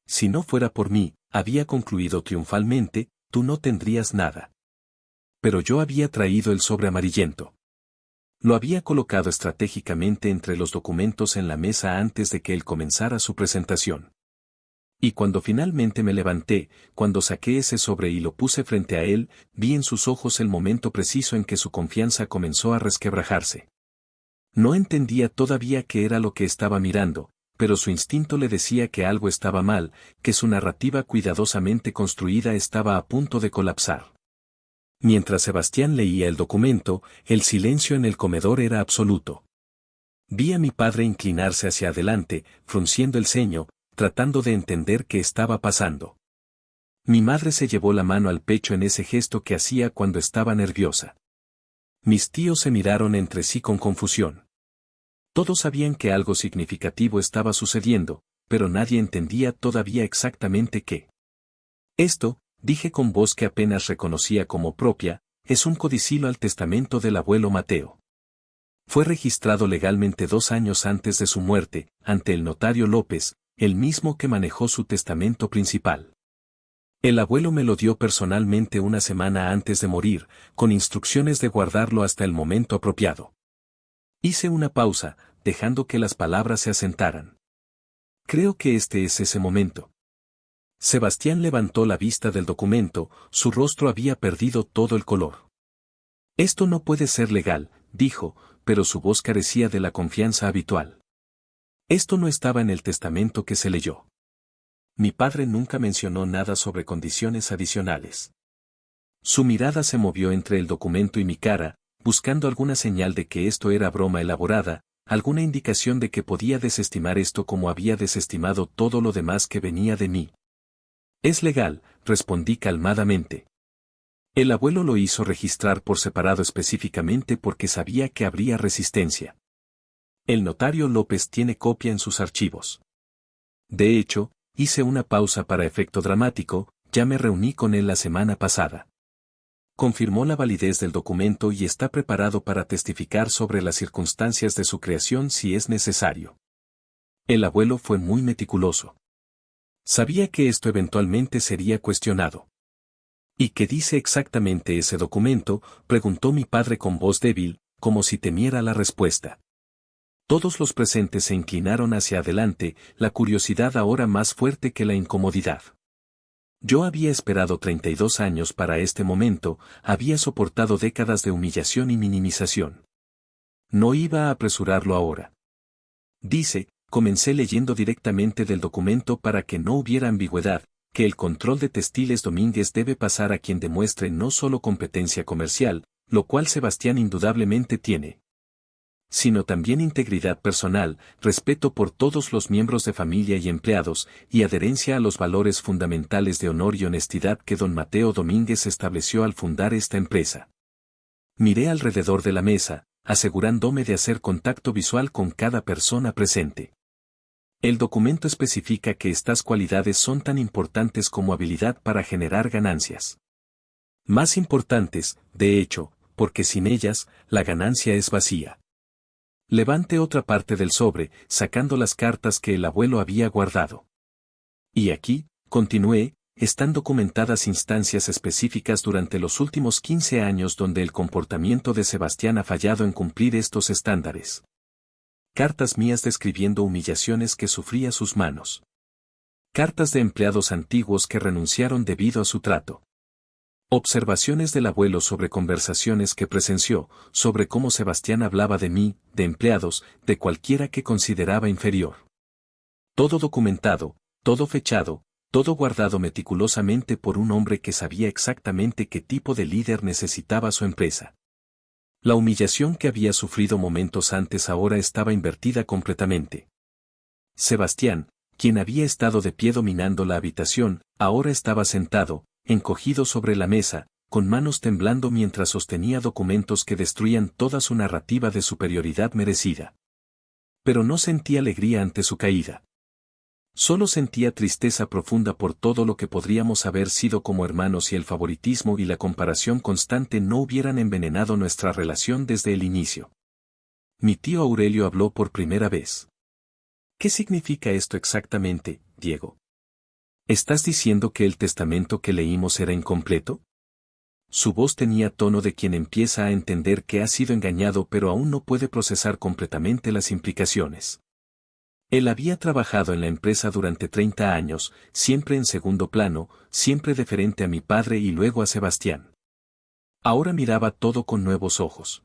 Si no fuera por mí, había concluido triunfalmente, tú no tendrías nada. Pero yo había traído el sobre amarillento. Lo había colocado estratégicamente entre los documentos en la mesa antes de que él comenzara su presentación. Y cuando finalmente me levanté, cuando saqué ese sobre y lo puse frente a él, vi en sus ojos el momento preciso en que su confianza comenzó a resquebrajarse. No entendía todavía qué era lo que estaba mirando, pero su instinto le decía que algo estaba mal, que su narrativa cuidadosamente construida estaba a punto de colapsar. Mientras Sebastián leía el documento, el silencio en el comedor era absoluto. Vi a mi padre inclinarse hacia adelante, frunciendo el ceño, tratando de entender qué estaba pasando. Mi madre se llevó la mano al pecho en ese gesto que hacía cuando estaba nerviosa. Mis tíos se miraron entre sí con confusión. Todos sabían que algo significativo estaba sucediendo, pero nadie entendía todavía exactamente qué. Esto, dije con voz que apenas reconocía como propia, es un codicilo al testamento del abuelo Mateo. Fue registrado legalmente 2 años antes de su muerte, ante el notario López, el mismo que manejó su testamento principal. El abuelo me lo dio personalmente una semana antes de morir, con instrucciones de guardarlo hasta el momento apropiado. Hice una pausa, dejando que las palabras se asentaran. Creo que este es ese momento. Sebastián levantó la vista del documento, su rostro había perdido todo el color. Esto no puede ser legal, dijo, pero su voz carecía de la confianza habitual. Esto no estaba en el testamento que se leyó. Mi padre nunca mencionó nada sobre condiciones adicionales. Su mirada se movió entre el documento y mi cara, buscando alguna señal de que esto era broma elaborada, alguna indicación de que podía desestimar esto como había desestimado todo lo demás que venía de mí. Es legal, respondí calmadamente. El abuelo lo hizo registrar por separado específicamente porque sabía que habría resistencia. El notario López tiene copia en sus archivos. De hecho, hice una pausa para efecto dramático, ya me reuní con él la semana pasada. Confirmó la validez del documento y está preparado para testificar sobre las circunstancias de su creación si es necesario. El abuelo fue muy meticuloso. Sabía que esto eventualmente sería cuestionado. ¿Y qué dice exactamente ese documento?, preguntó mi padre con voz débil, como si temiera la respuesta. Todos los presentes se inclinaron hacia adelante, la curiosidad ahora más fuerte que la incomodidad. Yo había esperado 32 años para este momento, había soportado décadas de humillación y minimización. No iba a apresurarlo ahora. Dice, comencé leyendo directamente del documento para que no hubiera ambigüedad, que el control de Textiles Domínguez debe pasar a quien demuestre no solo competencia comercial, lo cual Sebastián indudablemente tiene, sino también integridad personal, respeto por todos los miembros de familia y empleados, y adherencia a los valores fundamentales de honor y honestidad que don Mateo Domínguez estableció al fundar esta empresa. Miré alrededor de la mesa, asegurándome de hacer contacto visual con cada persona presente. El documento especifica que estas cualidades son tan importantes como habilidad para generar ganancias. Más importantes, de hecho, porque sin ellas, la ganancia es vacía. Levante otra parte del sobre, sacando las cartas que el abuelo había guardado. Y aquí, continué, están documentadas instancias específicas durante los últimos 15 años donde el comportamiento de Sebastián ha fallado en cumplir estos estándares. Cartas mías describiendo humillaciones que sufría sus manos. Cartas de empleados antiguos que renunciaron debido a su trato. Observaciones del abuelo sobre conversaciones que presenció, sobre cómo Sebastián hablaba de mí, de empleados, de cualquiera que consideraba inferior. Todo documentado, todo fechado, todo guardado meticulosamente por un hombre que sabía exactamente qué tipo de líder necesitaba su empresa. La humillación que había sufrido momentos antes ahora estaba invertida completamente. Sebastián, quien había estado de pie dominando la habitación, ahora estaba sentado, encogido sobre la mesa, con manos temblando mientras sostenía documentos que destruían toda su narrativa de superioridad merecida. Pero no sentía alegría ante su caída. Solo sentía tristeza profunda por todo lo que podríamos haber sido como hermanos si el favoritismo y la comparación constante no hubieran envenenado nuestra relación desde el inicio. Mi tío Aurelio habló por primera vez. ¿Qué significa esto exactamente, Diego? ¿Estás diciendo que el testamento que leímos era incompleto? Su voz tenía tono de quien empieza a entender que ha sido engañado pero aún no puede procesar completamente las implicaciones. Él había trabajado en la empresa durante 30 años, siempre en segundo plano, siempre deferente a mi padre y luego a Sebastián. Ahora miraba todo con nuevos ojos.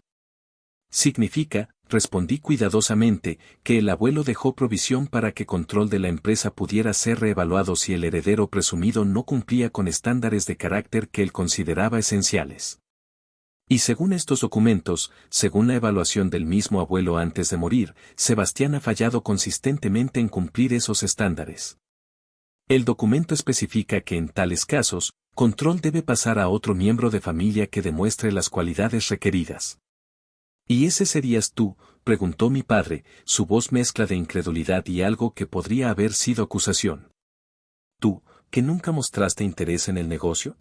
Significa, respondí cuidadosamente, que el abuelo dejó provisión para que control de la empresa pudiera ser reevaluado si el heredero presumido no cumplía con estándares de carácter que él consideraba esenciales. Y según estos documentos, según la evaluación del mismo abuelo antes de morir, Sebastián ha fallado consistentemente en cumplir esos estándares. El documento especifica que en tales casos, control debe pasar a otro miembro de familia que demuestre las cualidades requeridas. ¿Y ese serías tú?, preguntó mi padre, su voz mezcla de incredulidad y algo que podría haber sido acusación. ¿Tú, que nunca mostraste interés en el negocio?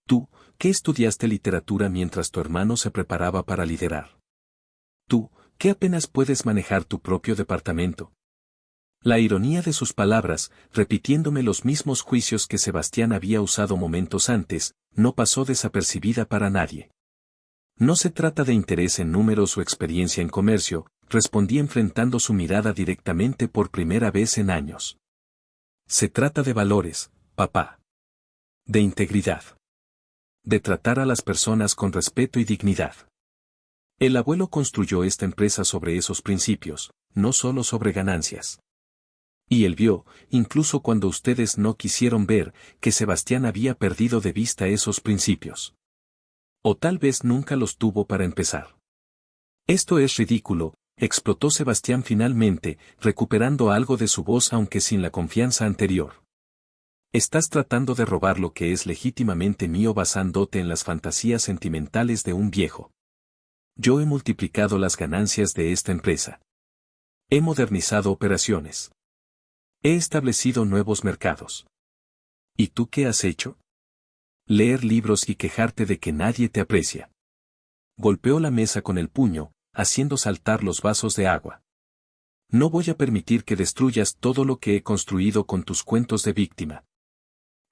¿Tú, que estudiaste literatura mientras tu hermano se preparaba para liderar? ¿Tú, que apenas puedes manejar tu propio departamento? La ironía de sus palabras, repitiéndome los mismos juicios que Sebastián había usado momentos antes, no pasó desapercibida para nadie. No se trata de interés en números o experiencia en comercio, respondí enfrentando su mirada directamente por primera vez en años. Se trata de valores, papá. De integridad. De tratar a las personas con respeto y dignidad. El abuelo construyó esta empresa sobre esos principios, no solo sobre ganancias. Y él vio, incluso cuando ustedes no quisieron ver, que Sebastián había perdido de vista esos principios. O tal vez nunca los tuvo para empezar. Esto es ridículo, explotó Sebastián finalmente, recuperando algo de su voz aunque sin la confianza anterior. Estás tratando de robar lo que es legítimamente mío basándote en las fantasías sentimentales de un viejo. Yo he multiplicado las ganancias de esta empresa. He modernizado operaciones. He establecido nuevos mercados. ¿Y tú qué has hecho? Leer libros y quejarte de que nadie te aprecia. Golpeó la mesa con el puño, haciendo saltar los vasos de agua. No voy a permitir que destruyas todo lo que he construido con tus cuentos de víctima.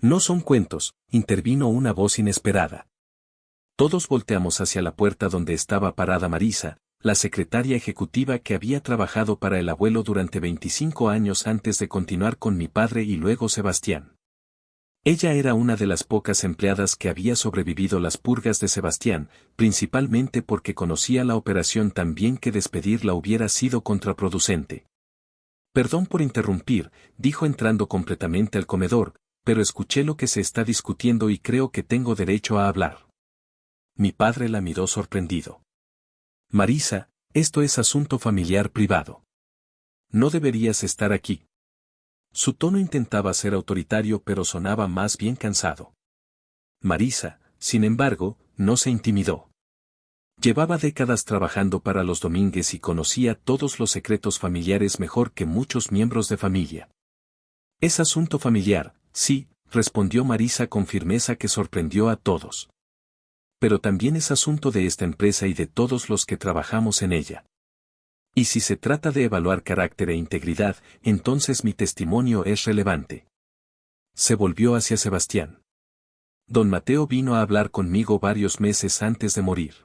No son cuentos, intervino una voz inesperada. Todos volteamos hacia la puerta donde estaba parada Marisa, la secretaria ejecutiva que había trabajado para el abuelo durante 25 años antes de continuar con mi padre y luego Sebastián. Ella era una de las pocas empleadas que había sobrevivido las purgas de Sebastián, principalmente porque conocía la operación tan bien que despedirla hubiera sido contraproducente. Perdón por interrumpir, dijo entrando completamente al comedor, pero escuché lo que se está discutiendo y creo que tengo derecho a hablar. Mi padre la miró sorprendido. Marisa, esto es asunto familiar privado. No deberías estar aquí. Su tono intentaba ser autoritario pero sonaba más bien cansado. Marisa, sin embargo, no se intimidó. Llevaba décadas trabajando para los Domínguez y conocía todos los secretos familiares mejor que muchos miembros de familia. Es asunto familiar, sí, respondió Marisa con firmeza que sorprendió a todos. Pero también es asunto de esta empresa y de todos los que trabajamos en ella. Y si se trata de evaluar carácter e integridad, entonces mi testimonio es relevante. Se volvió hacia Sebastián. Don Mateo vino a hablar conmigo varios meses antes de morir.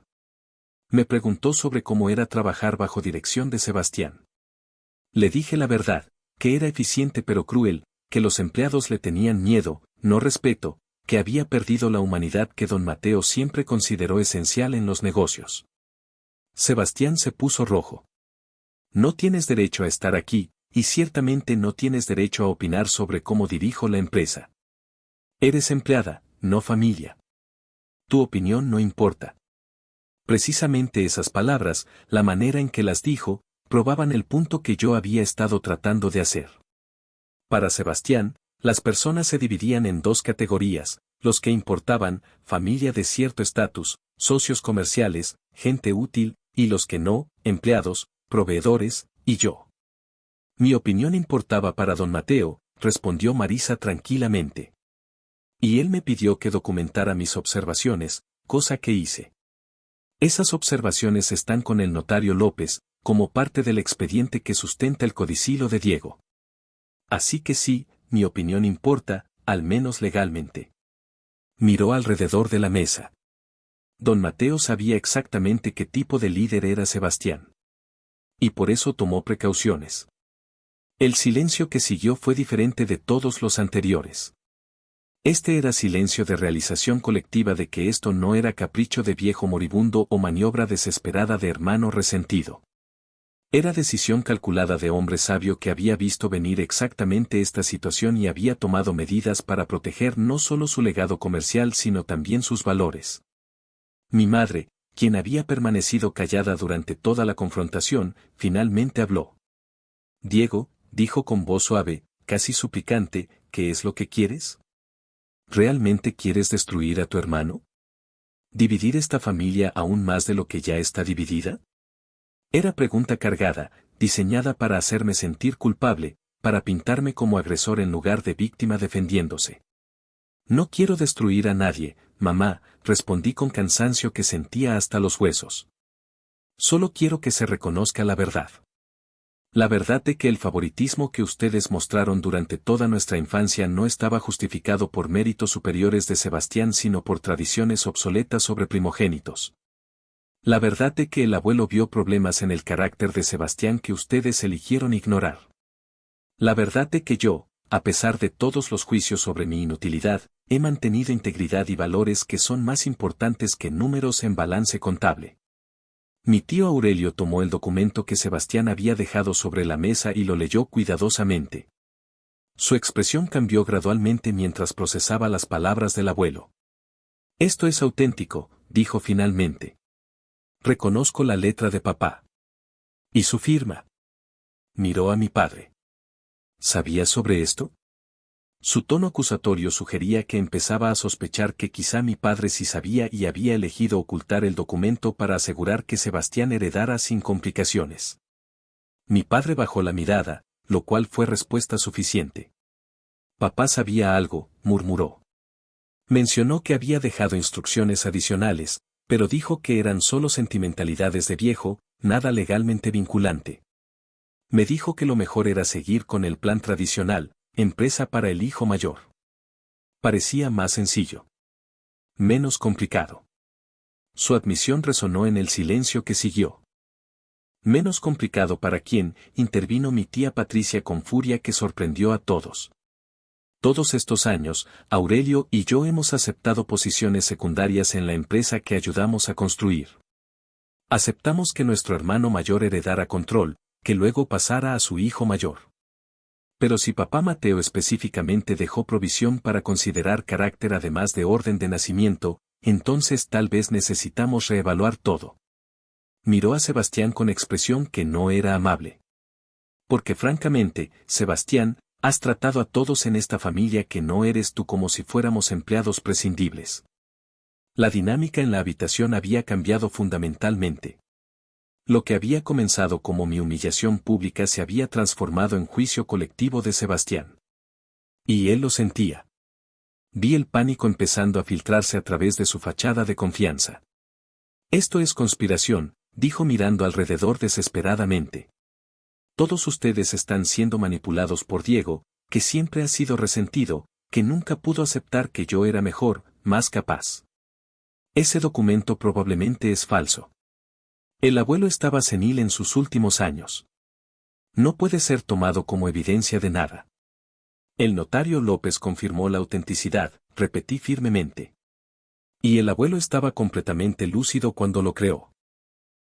Me preguntó sobre cómo era trabajar bajo dirección de Sebastián. Le dije la verdad, que era eficiente pero cruel, que los empleados le tenían miedo, no respeto, que había perdido la humanidad que don Mateo siempre consideró esencial en los negocios. Sebastián se puso rojo. No tienes derecho a estar aquí, y ciertamente no tienes derecho a opinar sobre cómo dirijo la empresa. Eres empleada, no familia. Tu opinión no importa. Precisamente esas palabras, la manera en que las dijo, probaban el punto que yo había estado tratando de hacer. Para Sebastián, las personas se dividían en dos categorías, los que importaban, familia de cierto estatus, socios comerciales, gente útil, y los que no, empleados, proveedores, y yo. Mi opinión importaba para don Mateo, respondió Marisa tranquilamente. Y él me pidió que documentara mis observaciones, cosa que hice. Esas observaciones están con el notario López, como parte del expediente que sustenta el codicilo de Diego. Así que sí, mi opinión importa, al menos legalmente. Miró alrededor de la mesa. Don Mateo sabía exactamente qué tipo de líder era Sebastián. Y por eso tomó precauciones. El silencio que siguió fue diferente de todos los anteriores. Este era silencio de realización colectiva de que esto no era capricho de viejo moribundo o maniobra desesperada de hermano resentido. Era decisión calculada de hombre sabio que había visto venir exactamente esta situación y había tomado medidas para proteger no solo su legado comercial sino también sus valores. Mi madre, quien había permanecido callada durante toda la confrontación, finalmente habló. Diego, dijo con voz suave, casi suplicante, ¿qué es lo que quieres? ¿Realmente quieres destruir a tu hermano? ¿Dividir esta familia aún más de lo que ya está dividida? Era pregunta cargada, diseñada para hacerme sentir culpable, para pintarme como agresor en lugar de víctima defendiéndose. No quiero destruir a nadie, mamá, respondí con cansancio que sentía hasta los huesos. Solo quiero que se reconozca la verdad. La verdad de que el favoritismo que ustedes mostraron durante toda nuestra infancia no estaba justificado por méritos superiores de Sebastián sino por tradiciones obsoletas sobre primogénitos. La verdad de que el abuelo vio problemas en el carácter de Sebastián que ustedes eligieron ignorar. La verdad de que yo, a pesar de todos los juicios sobre mi inutilidad, he mantenido integridad y valores que son más importantes que números en balance contable. Mi tío Aurelio tomó el documento que Sebastián había dejado sobre la mesa y lo leyó cuidadosamente. Su expresión cambió gradualmente mientras procesaba las palabras del abuelo. Esto es auténtico, dijo finalmente. Reconozco la letra de papá. ¿Y su firma? Miró a mi padre. ¿Sabías sobre esto? Su tono acusatorio sugería que empezaba a sospechar que quizá mi padre sí sabía y había elegido ocultar el documento para asegurar que Sebastián heredara sin complicaciones. Mi padre bajó la mirada, lo cual fue respuesta suficiente. Papá sabía algo, murmuró. Mencionó que había dejado instrucciones adicionales, pero dijo que eran solo sentimentalidades de viejo, nada legalmente vinculante. Me dijo que lo mejor era seguir con el plan tradicional, empresa para el hijo mayor. Parecía más sencillo. Menos complicado. Su admisión resonó en el silencio que siguió. Menos complicado para quién, intervino mi tía Patricia con furia que sorprendió a todos. Todos estos años, Aurelio y yo hemos aceptado posiciones secundarias en la empresa que ayudamos a construir. Aceptamos que nuestro hermano mayor heredara control, que luego pasara a su hijo mayor. Pero si papá Mateo específicamente dejó provisión para considerar carácter además de orden de nacimiento, entonces tal vez necesitamos reevaluar todo. Miró a Sebastián con expresión que no era amable. Porque francamente, Sebastián, has tratado a todos en esta familia que no eres tú como si fuéramos empleados prescindibles. La dinámica en la habitación había cambiado fundamentalmente. Lo que había comenzado como mi humillación pública se había transformado en juicio colectivo de Sebastián. Y él lo sentía. Vi el pánico empezando a filtrarse a través de su fachada de confianza. Esto es conspiración, dijo mirando alrededor desesperadamente. Todos ustedes están siendo manipulados por Diego, que siempre ha sido resentido, que nunca pudo aceptar que yo era mejor, más capaz. Ese documento probablemente es falso. El abuelo estaba senil en sus últimos años. No puede ser tomado como evidencia de nada. El notario López confirmó la autenticidad, repetí firmemente. Y el abuelo estaba completamente lúcido cuando lo creó.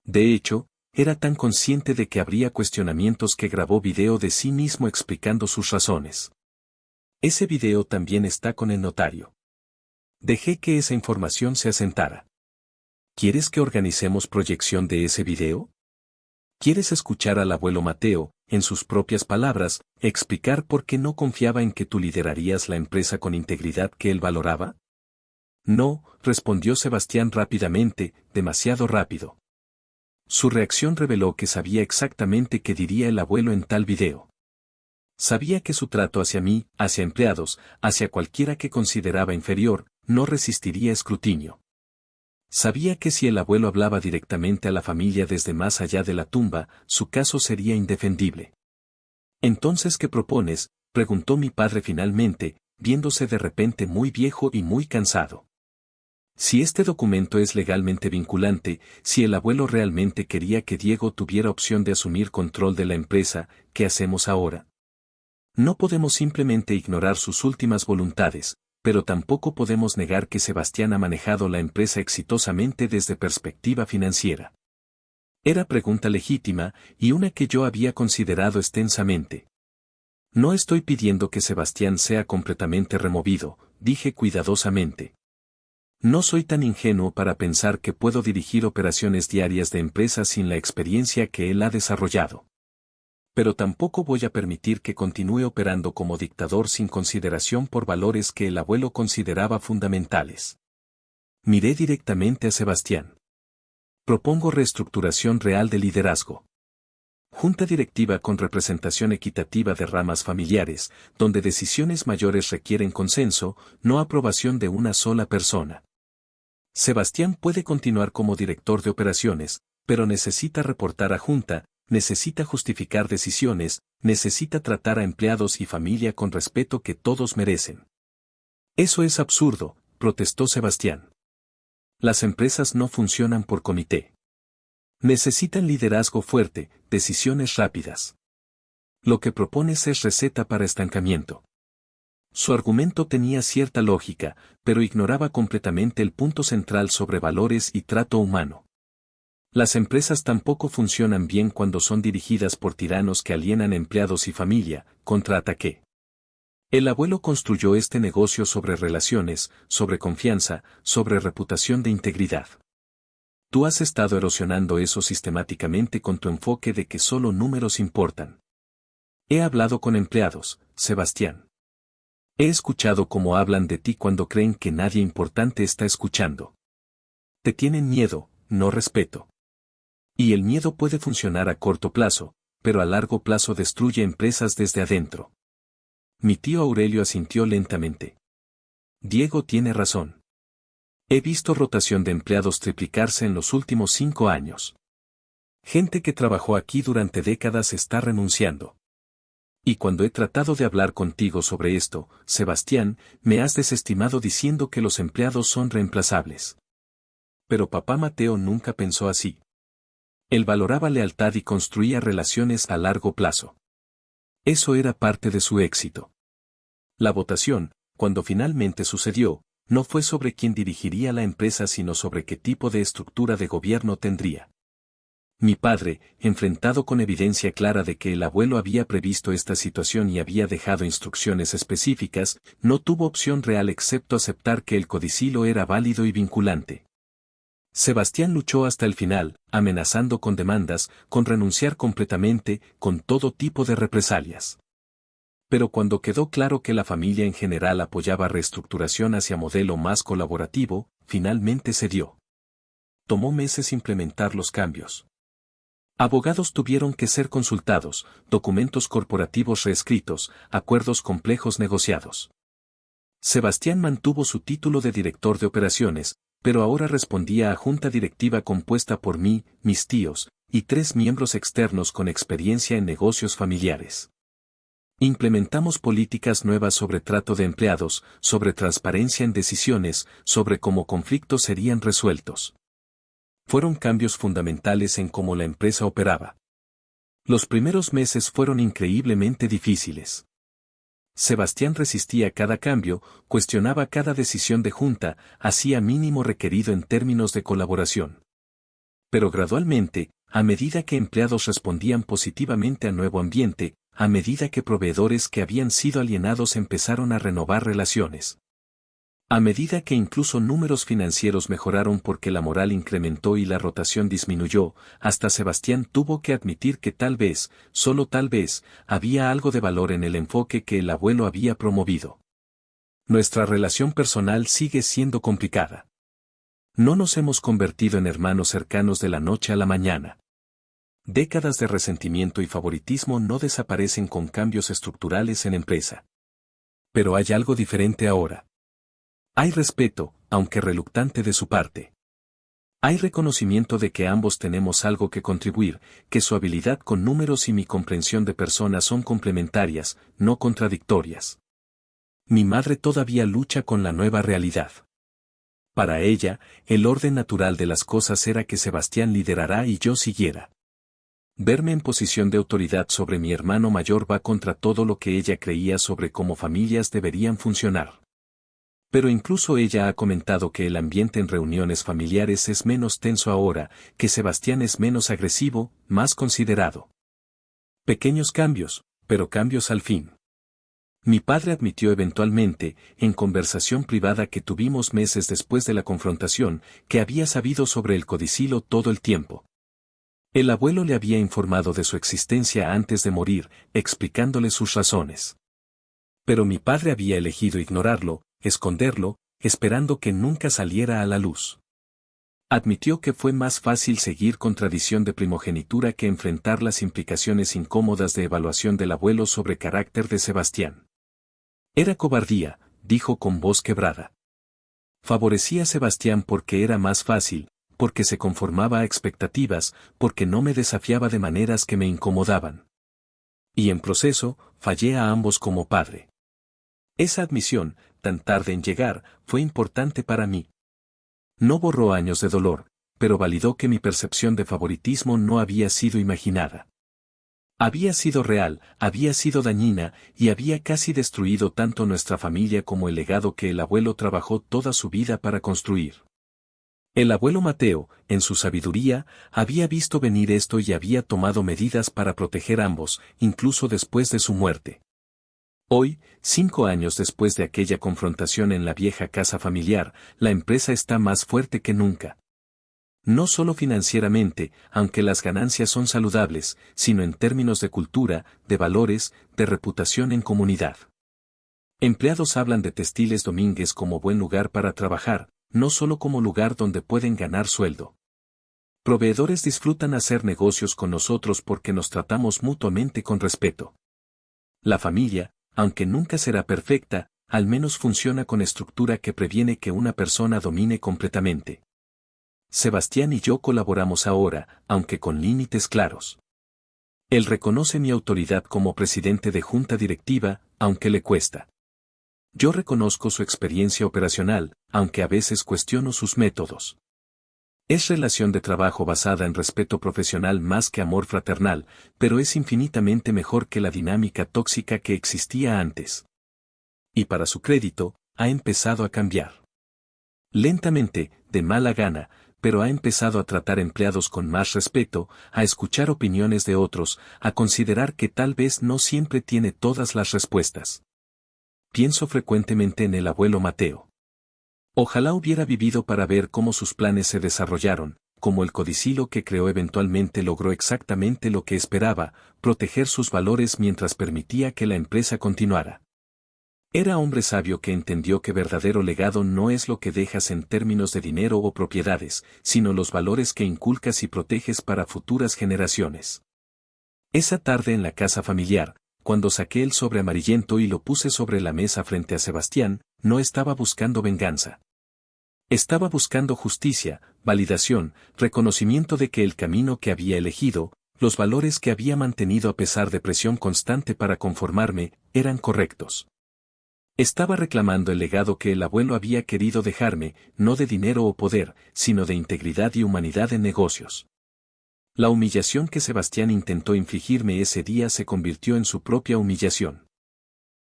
De hecho, era tan consciente de que habría cuestionamientos que grabó video de sí mismo explicando sus razones. Ese video también está con el notario. Dejé que esa información se asentara. ¿Quieres que organicemos proyección de ese video? ¿Quieres escuchar al abuelo Mateo, en sus propias palabras, explicar por qué no confiaba en que tú liderarías la empresa con integridad que él valoraba? No, respondió Sebastián rápidamente, demasiado rápido. Su reacción reveló que sabía exactamente qué diría el abuelo en tal video. Sabía que su trato hacia mí, hacia empleados, hacia cualquiera que consideraba inferior, no resistiría escrutinio. Sabía que si el abuelo hablaba directamente a la familia desde más allá de la tumba, su caso sería indefendible. «¿Entonces qué propones?», preguntó mi padre finalmente, viéndose de repente muy viejo y muy cansado. Si este documento es legalmente vinculante, si el abuelo realmente quería que Diego tuviera opción de asumir control de la empresa, ¿qué hacemos ahora? No podemos simplemente ignorar sus últimas voluntades, pero tampoco podemos negar que Sebastián ha manejado la empresa exitosamente desde perspectiva financiera. Era pregunta legítima, y una que yo había considerado extensamente. No estoy pidiendo que Sebastián sea completamente removido, dije cuidadosamente. No soy tan ingenuo para pensar que puedo dirigir operaciones diarias de empresas sin la experiencia que él ha desarrollado. Pero tampoco voy a permitir que continúe operando como dictador sin consideración por valores que el abuelo consideraba fundamentales. Miré directamente a Sebastián. Propongo reestructuración real de liderazgo. Junta directiva con representación equitativa de ramas familiares, donde decisiones mayores requieren consenso, no aprobación de una sola persona. Sebastián puede continuar como director de operaciones, pero necesita reportar a junta, necesita justificar decisiones, necesita tratar a empleados y familia con respeto que todos merecen. Eso es absurdo, protestó Sebastián. Las empresas no funcionan por comité. Necesitan liderazgo fuerte, decisiones rápidas. Lo que propones es receta para estancamiento. Su argumento tenía cierta lógica, pero ignoraba completamente el punto central sobre valores y trato humano. Las empresas tampoco funcionan bien cuando son dirigidas por tiranos que alienan empleados y familia, contraataqué. El abuelo construyó este negocio sobre relaciones, sobre confianza, sobre reputación de integridad. Tú has estado erosionando eso sistemáticamente con tu enfoque de que solo números importan. He hablado con empleados, Sebastián. He escuchado cómo hablan de ti cuando creen que nadie importante está escuchando. Te tienen miedo, no respeto. Y el miedo puede funcionar a corto plazo, pero a largo plazo destruye empresas desde adentro. Mi tío Aurelio asintió lentamente. Diego tiene razón. He visto rotación de empleados triplicarse en los últimos 5 años. Gente que trabajó aquí durante décadas está renunciando. Y cuando he tratado de hablar contigo sobre esto, Sebastián, me has desestimado diciendo que los empleados son reemplazables. Pero papá Mateo nunca pensó así. Él valoraba lealtad y construía relaciones a largo plazo. Eso era parte de su éxito. La votación, cuando finalmente sucedió, no fue sobre quién dirigiría la empresa sino sobre qué tipo de estructura de gobierno tendría. Mi padre, enfrentado con evidencia clara de que el abuelo había previsto esta situación y había dejado instrucciones específicas, no tuvo opción real excepto aceptar que el codicilo era válido y vinculante. Sebastián luchó hasta el final, amenazando con demandas, con renunciar completamente, con todo tipo de represalias. Pero cuando quedó claro que la familia en general apoyaba reestructuración hacia modelo más colaborativo, finalmente cedió. Tomó meses implementar los cambios. Abogados tuvieron que ser consultados, documentos corporativos reescritos, acuerdos complejos negociados. Sebastián mantuvo su título de director de operaciones, pero ahora respondía a junta directiva compuesta por mí, mis tíos, y 3 miembros externos con experiencia en negocios familiares. Implementamos políticas nuevas sobre trato de empleados, sobre transparencia en decisiones, sobre cómo conflictos serían resueltos. Fueron cambios fundamentales en cómo la empresa operaba. Los primeros meses fueron increíblemente difíciles. Sebastián resistía cada cambio, cuestionaba cada decisión de junta, hacía mínimo requerido en términos de colaboración. Pero gradualmente, a medida que empleados respondían positivamente al nuevo ambiente, a medida que proveedores que habían sido alienados empezaron a renovar relaciones. A medida que incluso números financieros mejoraron porque la moral incrementó y la rotación disminuyó, hasta Sebastián tuvo que admitir que tal vez, solo tal vez, había algo de valor en el enfoque que el abuelo había promovido. Nuestra relación personal sigue siendo complicada. No nos hemos convertido en hermanos cercanos de la noche a la mañana. Décadas de resentimiento y favoritismo no desaparecen con cambios estructurales en empresa. Pero hay algo diferente ahora. Hay respeto, aunque reluctante de su parte. Hay reconocimiento de que ambos tenemos algo que contribuir, que su habilidad con números y mi comprensión de personas son complementarias, no contradictorias. Mi madre todavía lucha con la nueva realidad. Para ella, el orden natural de las cosas era que Sebastián liderara y yo siguiera. Verme en posición de autoridad sobre mi hermano mayor va contra todo lo que ella creía sobre cómo familias deberían funcionar. Pero incluso ella ha comentado que el ambiente en reuniones familiares es menos tenso ahora, que Sebastián es menos agresivo, más considerado. Pequeños cambios, pero cambios al fin. Mi padre admitió eventualmente, en conversación privada que tuvimos meses después de la confrontación, que había sabido sobre el codicilo todo el tiempo. El abuelo le había informado de su existencia antes de morir, explicándole sus razones. Pero mi padre había elegido ignorarlo, esconderlo, esperando que nunca saliera a la luz. Admitió que fue más fácil seguir con tradición de primogenitura que enfrentar las implicaciones incómodas de evaluación del abuelo sobre carácter de Sebastián. Era cobardía, dijo con voz quebrada. Favorecía a Sebastián porque era más fácil, porque se conformaba a expectativas, porque no me desafiaba de maneras que me incomodaban. Y en proceso, fallé a ambos como padre. Esa admisión, tan tarde en llegar, fue importante para mí. No borró años de dolor, pero validó que mi percepción de favoritismo no había sido imaginada. Había sido real, había sido dañina, y había casi destruido tanto nuestra familia como el legado que el abuelo trabajó toda su vida para construir. El abuelo Mateo, en su sabiduría, había visto venir esto y había tomado medidas para proteger a ambos, incluso después de su muerte. Hoy, 5 años después de aquella confrontación en la vieja casa familiar, la empresa está más fuerte que nunca. No solo financieramente, aunque las ganancias son saludables, sino en términos de cultura, de valores, de reputación en comunidad. Empleados hablan de Textiles Domínguez como buen lugar para trabajar, no solo como lugar donde pueden ganar sueldo. Proveedores disfrutan hacer negocios con nosotros porque nos tratamos mutuamente con respeto. La familia, aunque nunca será perfecta, al menos funciona con estructura que previene que una persona domine completamente. Sebastián y yo colaboramos ahora, aunque con límites claros. Él reconoce mi autoridad como presidente de junta directiva, aunque le cuesta. Yo reconozco su experiencia operacional, aunque a veces cuestiono sus métodos. Es relación de trabajo basada en respeto profesional más que amor fraternal, pero es infinitamente mejor que la dinámica tóxica que existía antes. Y para su crédito, ha empezado a cambiar. Lentamente, de mala gana, pero ha empezado a tratar empleados con más respeto, a escuchar opiniones de otros, a considerar que tal vez no siempre tiene todas las respuestas. Pienso frecuentemente en el abuelo Mateo. Ojalá hubiera vivido para ver cómo sus planes se desarrollaron, cómo el codicilo que creó eventualmente logró exactamente lo que esperaba, proteger sus valores mientras permitía que la empresa continuara. Era hombre sabio que entendió que verdadero legado no es lo que dejas en términos de dinero o propiedades, sino los valores que inculcas y proteges para futuras generaciones. Esa tarde en la casa familiar, cuando saqué el sobre amarillento y lo puse sobre la mesa frente a Sebastián, no estaba buscando venganza. Estaba buscando justicia, validación, reconocimiento de que el camino que había elegido, los valores que había mantenido a pesar de presión constante para conformarme, eran correctos. Estaba reclamando el legado que el abuelo había querido dejarme, no de dinero o poder, sino de integridad y humanidad en negocios. La humillación que Sebastián intentó infligirme ese día se convirtió en su propia humillación.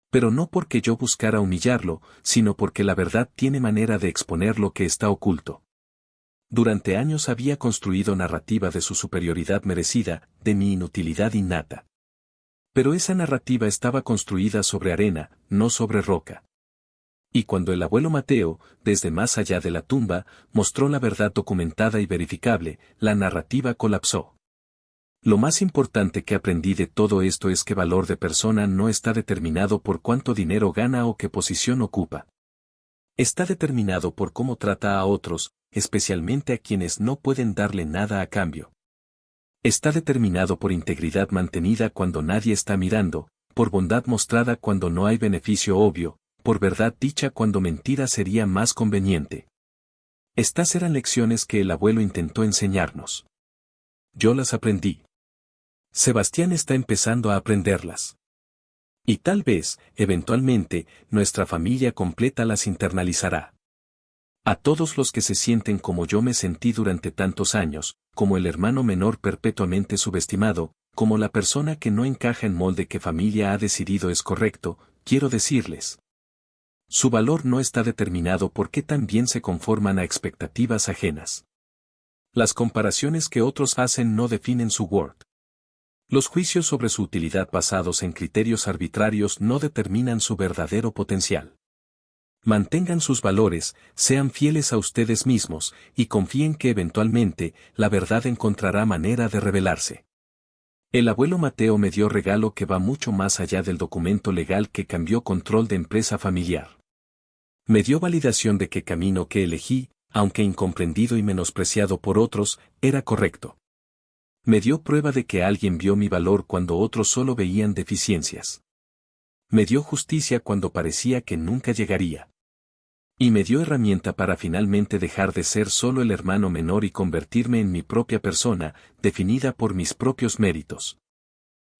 Pero no porque yo buscara humillarlo, sino porque la verdad tiene manera de exponer lo que está oculto. Durante años había construido narrativa de su superioridad merecida, de mi inutilidad innata. Pero esa narrativa estaba construida sobre arena, no sobre roca. Y cuando el abuelo Mateo, desde más allá de la tumba, mostró la verdad documentada y verificable, la narrativa colapsó. Lo más importante que aprendí de todo esto es que valor de persona no está determinado por cuánto dinero gana o qué posición ocupa. Está determinado por cómo trata a otros, especialmente a quienes no pueden darle nada a cambio. Está determinado por integridad mantenida cuando nadie está mirando, por bondad mostrada cuando no hay beneficio obvio, por verdad dicha cuando mentira sería más conveniente. Estas eran lecciones que el abuelo intentó enseñarnos. Yo las aprendí. Sebastián está empezando a aprenderlas. Y tal vez, eventualmente, nuestra familia completa las internalizará. A todos los que se sienten como yo me sentí durante tantos años, como el hermano menor perpetuamente subestimado, como la persona que no encaja en molde que familia ha decidido es correcto, quiero decirles. Su valor no está determinado por qué tan bien se conforman a expectativas ajenas. Las comparaciones que otros hacen no definen su worth. Los juicios sobre su utilidad basados en criterios arbitrarios no determinan su verdadero potencial. Mantengan sus valores, sean fieles a ustedes mismos, y confíen que eventualmente, la verdad encontrará manera de revelarse. El abuelo Mateo me dio regalo que va mucho más allá del documento legal que cambió control de empresa familiar. Me dio validación de que camino que elegí, aunque incomprendido y menospreciado por otros, era correcto. Me dio prueba de que alguien vio mi valor cuando otros solo veían deficiencias. Me dio justicia cuando parecía que nunca llegaría. Y me dio herramienta para finalmente dejar de ser solo el hermano menor y convertirme en mi propia persona, definida por mis propios méritos.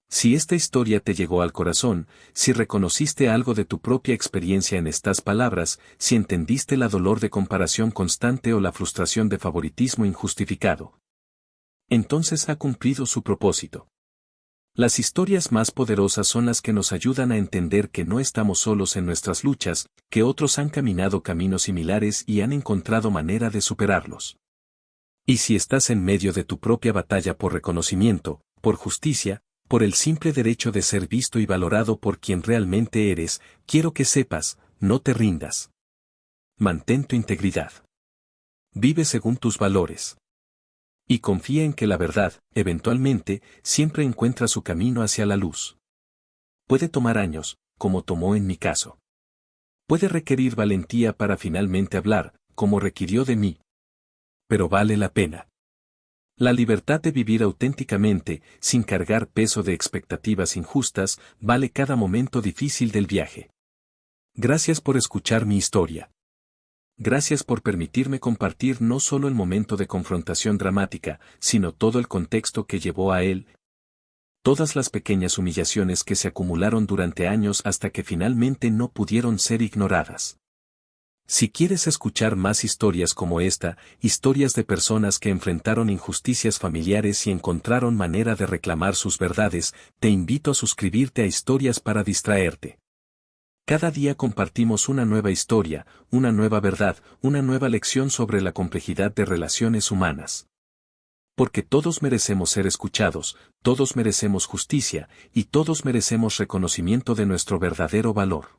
Si esta historia te llegó al corazón, si reconociste algo de tu propia experiencia en estas palabras, si entendiste la dolor de comparación constante o la frustración de favoritismo injustificado, entonces ha cumplido su propósito. Las historias más poderosas son las que nos ayudan a entender que no estamos solos en nuestras luchas, que otros han caminado caminos similares y han encontrado manera de superarlos. Y si estás en medio de tu propia batalla por reconocimiento, por justicia, por el simple derecho de ser visto y valorado por quien realmente eres, quiero que sepas, no te rindas. Mantén tu integridad. Vive según tus valores. Y confía en que la verdad, eventualmente, siempre encuentra su camino hacia la luz. Puede tomar años, como tomó en mi caso. Puede requerir valentía para finalmente hablar, como requirió de mí. Pero vale la pena. La libertad de vivir auténticamente, sin cargar peso de expectativas injustas, vale cada momento difícil del viaje. Gracias por escuchar mi historia. Gracias por permitirme compartir no solo el momento de confrontación dramática, sino todo el contexto que llevó a él, todas las pequeñas humillaciones que se acumularon durante años hasta que finalmente no pudieron ser ignoradas. Si quieres escuchar más historias como esta, historias de personas que enfrentaron injusticias familiares y encontraron manera de reclamar sus verdades, te invito a suscribirte a Historias para Distraerte. Cada día compartimos una nueva historia, una nueva verdad, una nueva lección sobre la complejidad de relaciones humanas. Porque todos merecemos ser escuchados, todos merecemos justicia, y todos merecemos reconocimiento de nuestro verdadero valor.